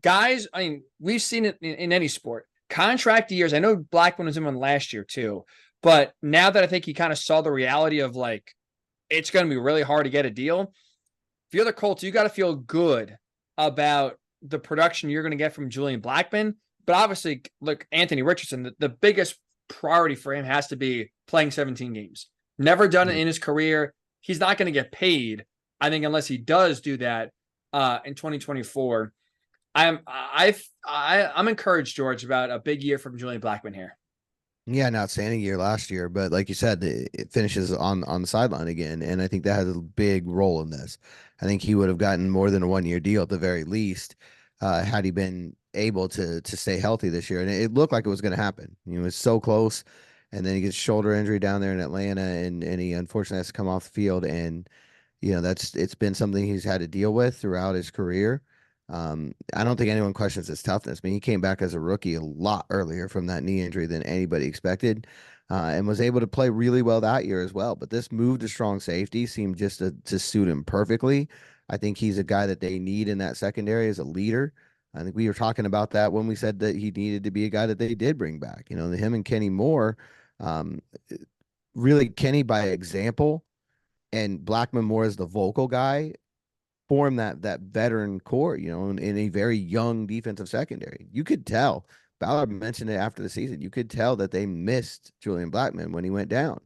Guys, I mean, we've seen it in any sport. Contract years, I know Blackmon was in one last year too, but now that I think he kind of saw the reality of like, it's going to be really hard to get a deal. If you're the Colts, you got to feel good about the production you're going to get from Julian Blackmon. But obviously, look, Anthony Richardson, the biggest priority for him has to be playing 17 games. Never done it in his career. He's not going to get paid, I think, unless he does do that in 2024. I'm encouraged, George, about a big year from Julian Blackmon here. Yeah, an outstanding year last year, but like you said, it finishes on the sideline again, and I think that has a big role in this. I think he would have gotten more than a 1-year deal at the very least had he been able to stay healthy this year, and it looked like it was going to happen. He was so close, and then he gets shoulder injury down there in Atlanta, and he unfortunately has to come off the field, and it's been something he's had to deal with throughout his career. I don't think anyone questions his toughness. I mean, he came back as a rookie a lot earlier from that knee injury than anybody expected, and was able to play really well that year as well. But this move to strong safety seemed just to suit him perfectly. I think he's a guy that they need in that secondary as a leader. I think we were talking about that when we said that he needed to be a guy that they did bring back. Him and Kenny Moore, um, really Kenny by example, and Blackmon more as the vocal guy form that veteran core, in a very young defensive secondary. You could tell. Ballard mentioned it after the season. You could tell that they missed Julian Blackmon when he went down.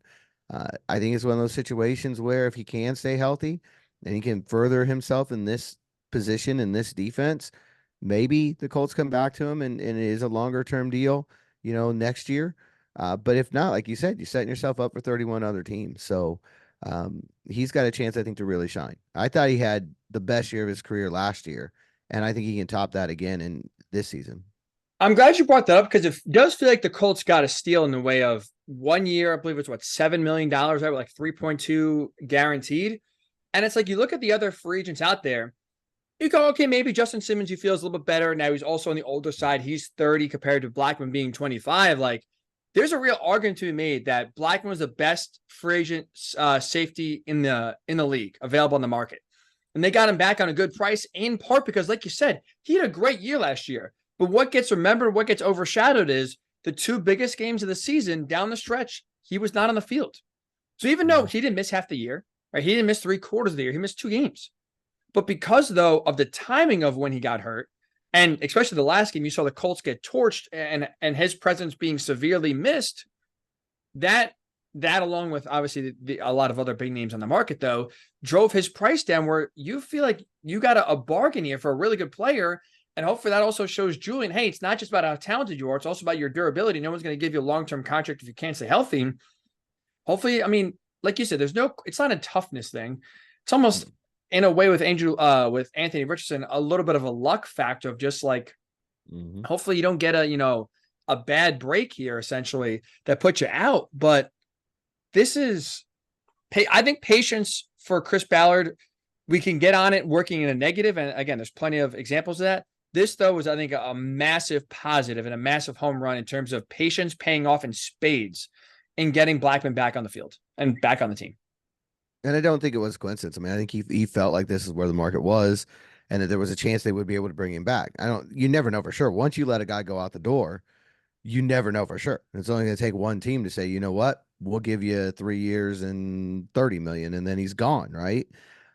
I think it's one of those situations where if he can stay healthy and he can further himself in this position in this defense, maybe the Colts come back to him and it is a longer term deal, next year. But if not, like you said, you're setting yourself up for 31 other teams. So he's got a chance, I think, to really shine. I thought he had the best year of his career last year, and I think he can top that again in this season. I'm glad you brought that up because it does feel like the Colts got a steal in the way of 1 year. I believe it's $7 million, right? With like 3.2 guaranteed. And it's like you look at the other free agents out there, you go, okay, maybe Justin Simmons, you feel is a little bit better. Now he's also on the older side. He's 30 compared to Blackmon being 25. Like, there's a real argument to be made that Blackmon was the best free agent safety in the league available on the market. And they got him back on a good price, in part because, like you said, he had a great year last year. But what gets remembered, what gets overshadowed is the two biggest games of the season down the stretch, he was not on the field. So even though he didn't miss half the year, right? He didn't miss 3/4 of the year. He missed 2 games. But because, though, of the timing of when he got hurt, and especially the last game, you saw the Colts get torched and his presence being severely missed, that along with obviously a lot of other big names on the market, though, drove his price down where you feel like you got a bargain here for a really good player. And hopefully that also shows Julian, hey, it's not just about how talented you are. It's also about your durability. No one's going to give you a long-term contract if you can't stay healthy. Hopefully, I mean, like you said, it's not a toughness thing. It's almost in a way with Anthony Richardson, a little bit of a luck factor of just like, hopefully you don't get a bad break here, essentially, that puts you out. But this is, I think, patience for Chris Ballard. We can get on it working in a negative. And again, there's plenty of examples of that. This, though, was, I think, a massive positive and a massive home run in terms of patience paying off in spades in getting Blackmon back on the field and back on the team. And I don't think it was coincidence. I mean, I think he felt like this is where the market was and that there was a chance they would be able to bring him back. You never know for sure. Once you let a guy go out the door, you never know for sure. It's only going to take one team to say, you know what, we'll give you 3 years and 30 million, and then he's gone, right?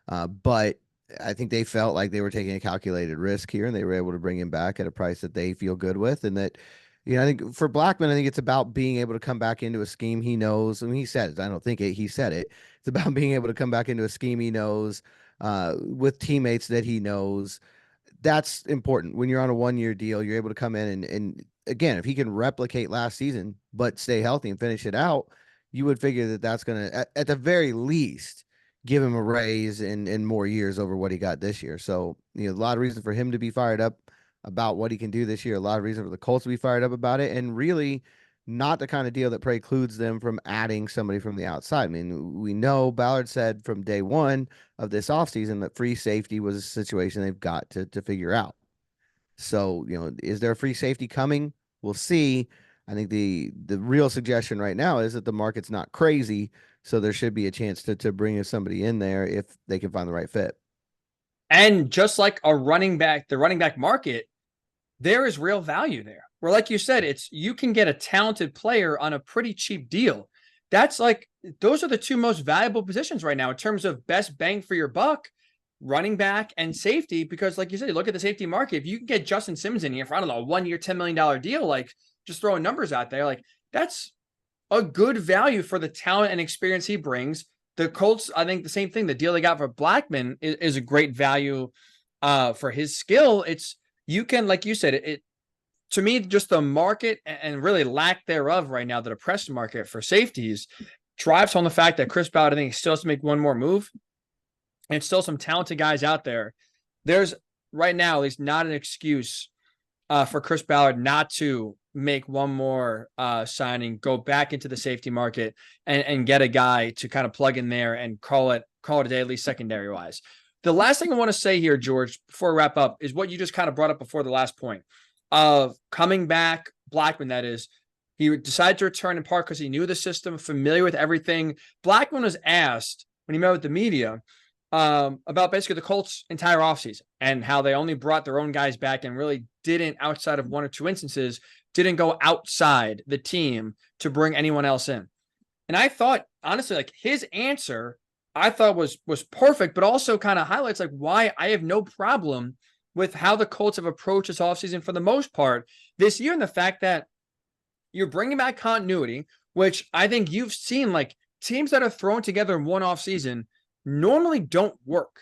But I think they felt like they were taking a calculated risk here, and they were able to bring him back at a price that they feel good with. And that, I think for Blackmon, I think it's about being able to come back into a scheme he knows. I mean, he said it. I don't think he said it. It's about being able to come back into a scheme he knows, with teammates that he knows. That's important. When you're on a 1-year deal, you're able to come in and again, if he can replicate last season but stay healthy and finish it out, you would figure that that's going to, at the very least, give him a raise and more years over what he got this year. So, a lot of reason for him to be fired up about what he can do this year. A lot of reason for the Colts to be fired up about it, and really not the kind of deal that precludes them from adding somebody from the outside. I mean, we know Ballard said from day one of this offseason that free safety was a situation they've got to figure out. So, is there a free safety coming? We'll see. I think the real suggestion right now is that the market's not crazy, so there should be a chance to bring somebody in there if they can find the right fit. And just like the running back market, there is real value there. Where, like you said, you can get a talented player on a pretty cheap deal. That's like, those are the two most valuable positions right now in terms of best bang for your buck, running back and safety. Because like you said, you look at the safety market, if you can get Justin Simmons in here for, I don't know, a 1-year, $10 million deal, like just throwing numbers out there, like that's a good value for the talent and experience he brings. The Colts, I think the same thing. The deal they got for Blackmon is a great value for his skill. You can, like you said, it to me, just the market and really lack thereof right now, the depressed market for safeties drives home the fact that Chris Ballard, I think, still has to make one more move. And still some talented guys out there. There's right now, at least, not an excuse for Chris Ballard not to make one more signing, go back into the safety market and get a guy to kind of plug in there and call it call it a day, at least secondary wise. The last thing I want to say here, George, before we wrap up, is what you just kind of brought up before the last point of coming back, Blackmon, that is. He decided to return in part because he knew the system, familiar with everything. Blackmon was asked when he met with the media about basically the Colts' entire offseason and how they only brought their own guys back and really didn't, outside of one or two instances, didn't go outside the team to bring anyone else in. And I thought, honestly, like his answer, I thought was perfect, but also kind of highlights like why I have no problem with how the Colts have approached this offseason for the most part this year, and the fact that you're bringing back continuity, which I think you've seen, like teams that are thrown together in one offseason normally don't work.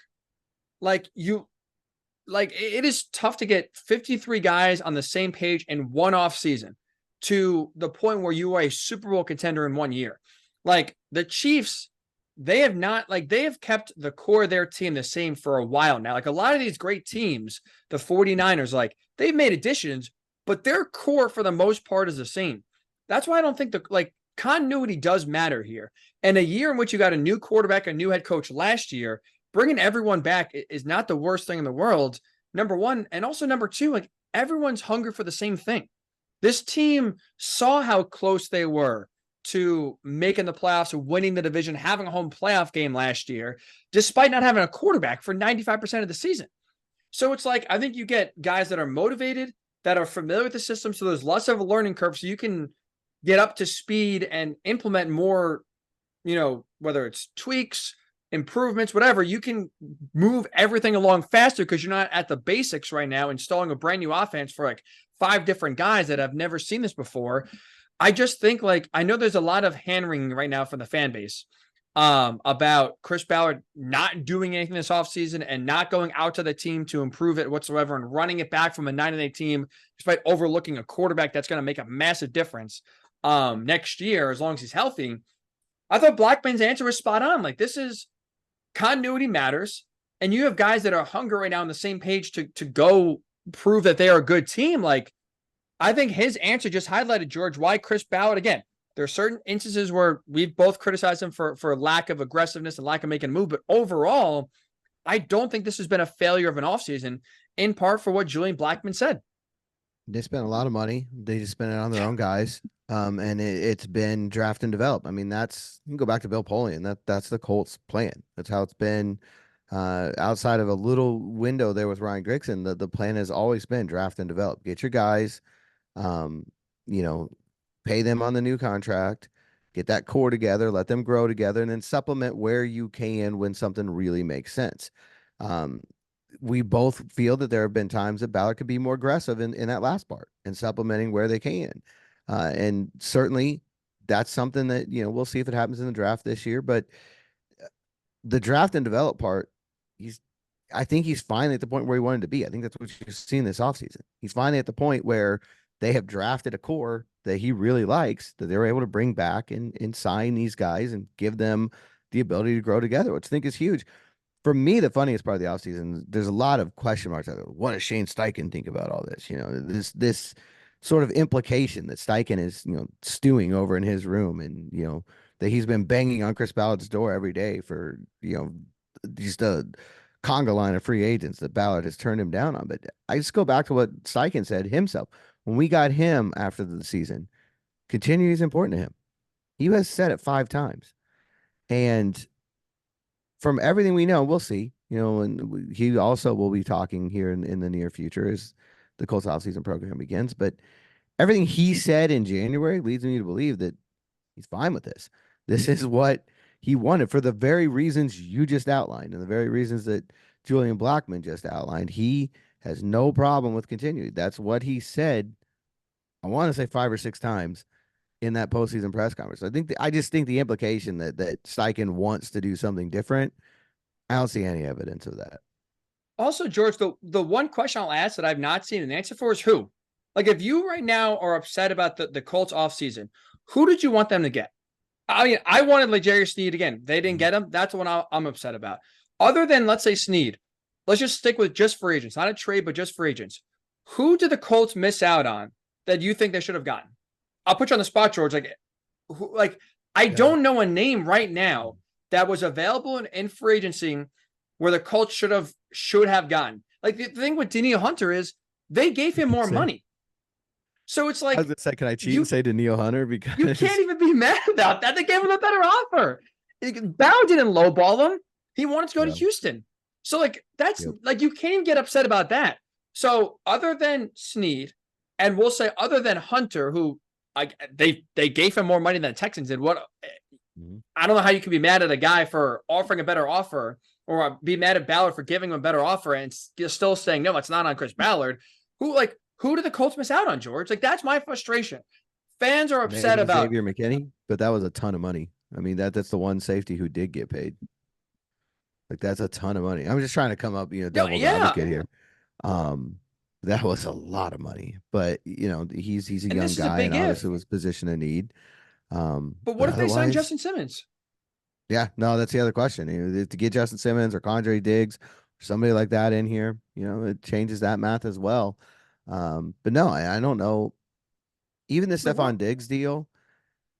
Like it is tough to get 53 guys on the same page in one offseason to the point where you are a Super Bowl contender in 1 year. Like the Chiefs, they have kept the core of their team the same for a while now. Like a lot of these great teams, the 49ers, like they've made additions, but their core for the most part is the same. That's why I don't think continuity does matter here. And a year in which you got a new quarterback, a new head coach last year, bringing everyone back is not the worst thing in the world, number one. And also number two, like everyone's hungry for the same thing. This team saw how close they were to making the playoffs, winning the division, having a home playoff game last year, despite not having a quarterback for 95% of the season. So it's like, I think you get guys that are motivated, that are familiar with the system, so there's less of a learning curve, so you can get up to speed and implement more, whether it's tweaks, improvements, whatever, you can move everything along faster because you're not at the basics right now, installing a brand new offense for like 5 different guys that have never seen this before. I just think I know there's a lot of hand-wringing right now from the fan base about Chris Ballard not doing anything this offseason and not going out to the team to improve it whatsoever and running it back from a 9-8 team despite overlooking a quarterback that's going to make a massive difference next year as long as he's healthy. I thought Blackmon's answer was spot on. Like, this is continuity matters, and you have guys that are hungry right now on the same page to go prove that they are a good team. Like, I think his answer just highlighted, George, why Chris Ballard, again, there are certain instances where we've both criticized him for lack of aggressiveness and lack of making a move. But overall, I don't think this has been a failure of an offseason, in part for what Julian Blackmon said. They spent a lot of money. They just spent it on their own guys. And it's been draft and develop. I mean, you can go back to Bill Polian. That's the Colts plan. That's how it's been. Outside of a little window there with Ryan Grigson, the plan has always been draft and develop. Get your guys, pay them on the new contract, get that core together, let them grow together, and then supplement where you can when something really makes sense. We both feel that there have been times that Ballard could be more aggressive in that last part and supplementing where they can. And certainly that's something that, we'll see if it happens in the draft this year. But the draft and develop part, I think he's finally at the point where he wanted to be. I think that's what you've seen this offseason. He's finally at the point where they have drafted a core that he really likes, that they were able to bring back and sign these guys and give them the ability to grow together, which I think is huge. For me, the funniest part of the offseason, there's a lot of question marks out there. What does Shane Steichen think about all this? This sort of implication that Steichen is, stewing over in his room and, that he's been banging on Chris Ballard's door every day for, just a conga line of free agents that Ballard has turned him down on. But I just go back to what Steichen said himself. When we got him after the season, continuity is important to him. He has said it 5 times. And from everything we know, we'll see, and he also will be talking here in the near future as the Colts offseason program begins. But everything he said in January leads me to believe that he's fine with this. This is what he wanted for the very reasons you just outlined and the very reasons that Julian Blackmon just outlined. He has no problem with continuity. That's what he said, I want to say 5 or 6 times in that postseason press conference. I just think the implication that Steichen wants to do something different, I don't see any evidence of that. Also, George, the one question I'll ask that I've not seen an answer for is who? Like, if you right now are upset about the Colts offseason, who did you want them to get? I mean, I wanted L'Jarius Sneed again. They didn't get him. That's what I'm upset about. Other than, let's say, Sneed, let's just stick with just free agents, not a trade, but just free agents. Who did the Colts miss out on that you think they should have gotten? I'll put you on the spot, George. I don't know a name right now that was available in free agency where the Colts should have gotten. Like the thing with Danielle Hunter is they gave him more money. So it's like, I was gonna say, can I cheat and say Danielle Hunter? Because you can't even be mad about that. They gave him a better offer. Bauer didn't lowball him. He wanted to go to Houston. So like, that's like, you can't even get upset about that. So other than Snead, and we'll say other than Hunter, who they gave him more money than the Texans did. I don't know how you can be mad at a guy for offering a better offer, or be mad at Ballard for giving him a better offer and still saying, no, it's not on Chris Ballard. Who did the Colts miss out on, George? Like, that's my frustration. Fans are upset about Xavier McKinney, but that was a ton of money. I mean, that's the one safety who did get paid. Like, that's a ton of money. I'm just trying to come up, devil's advocate here. That was a lot of money, but he's a young guy and obviously was position of need. But what if they sign Justin Simmons? Yeah, no, that's the other question. To get Justin Simmons or Condre Diggs or somebody like that in here, it changes that math as well. But no, I don't know. Even the Stephon Diggs deal,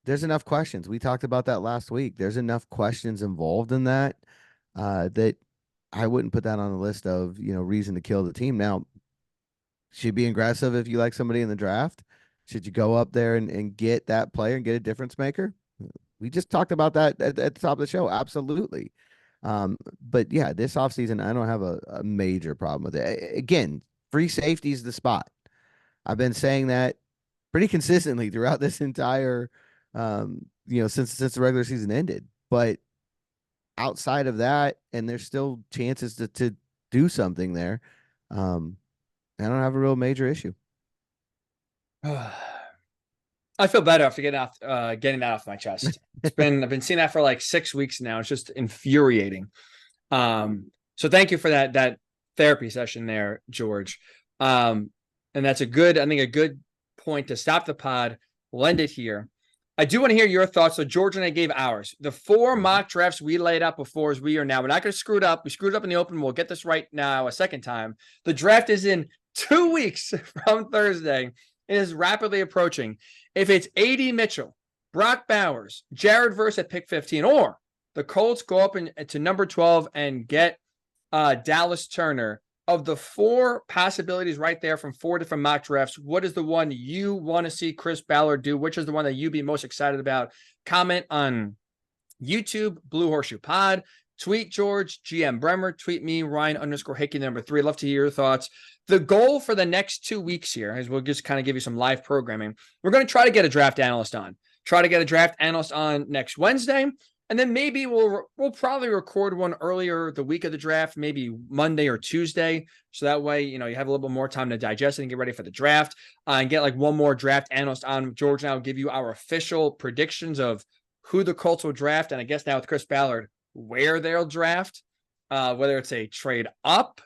there's enough questions. We talked about that last week. There's enough questions involved in that that I wouldn't put that on the list of, reason to kill the team. Now, should you be aggressive if you like somebody in the draft? Should you go up there and get that player and get a difference maker? We just talked about that at the top of the show. Absolutely. But yeah, this offseason, I don't have a major problem with it. Again, free safety is the spot. I've been saying that pretty consistently throughout this entire, since the regular season ended. But outside of that, and there's still chances to do something there, I don't have a real major issue. I feel better after getting that off my chest. I've been seeing that for like 6 weeks now. It's just infuriating. So thank you for that therapy session there, George. And that's a good point to stop the pod. We'll end it here. I do want to hear your thoughts. So George and I gave ours. The 4 mock drafts we laid out before as we are now. We're not going to screw it up. We screwed it up in the open. We'll get this right now a second time. The draft is in 2 weeks from Thursday. It is rapidly approaching. If it's A.D. Mitchell, Brock Bowers, Jared Verse at pick 15, or the Colts go up to number 12 and get Dallas Turner, of the 4 possibilities right there from 4 different mock drafts, what is the one you want to see Chris Ballard do? Which is the one that you'd be most excited about? Comment on YouTube, Blue Horseshoe Pod. Tweet George, GM Bremer. Tweet me, Ryan_Hickey, number 3. I'd love to hear your thoughts. The goal for the next 2 weeks here is we'll just kind of give you some live programming. We're going to try to get a draft analyst on. Next Wednesday. And then maybe we'll probably record one earlier the week of the draft, maybe Monday or Tuesday. So that way, you have a little bit more time to digest it and get ready for the draft, and get like one more draft analyst on. George and I will give you our official predictions of who the Colts will draft. And I guess now with Chris Ballard, where they'll draft, whether it's a trade up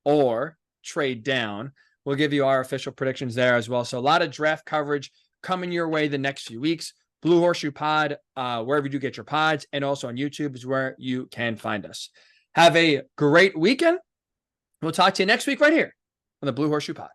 or trade down. We'll give you our official predictions there as well. So a lot of draft coverage coming your way the next few weeks. Blue Horseshoe Pod, wherever you do get your pods, and also on YouTube is where you can find us. Have a great weekend. We'll talk to you next week right here on the Blue Horseshoe Pod.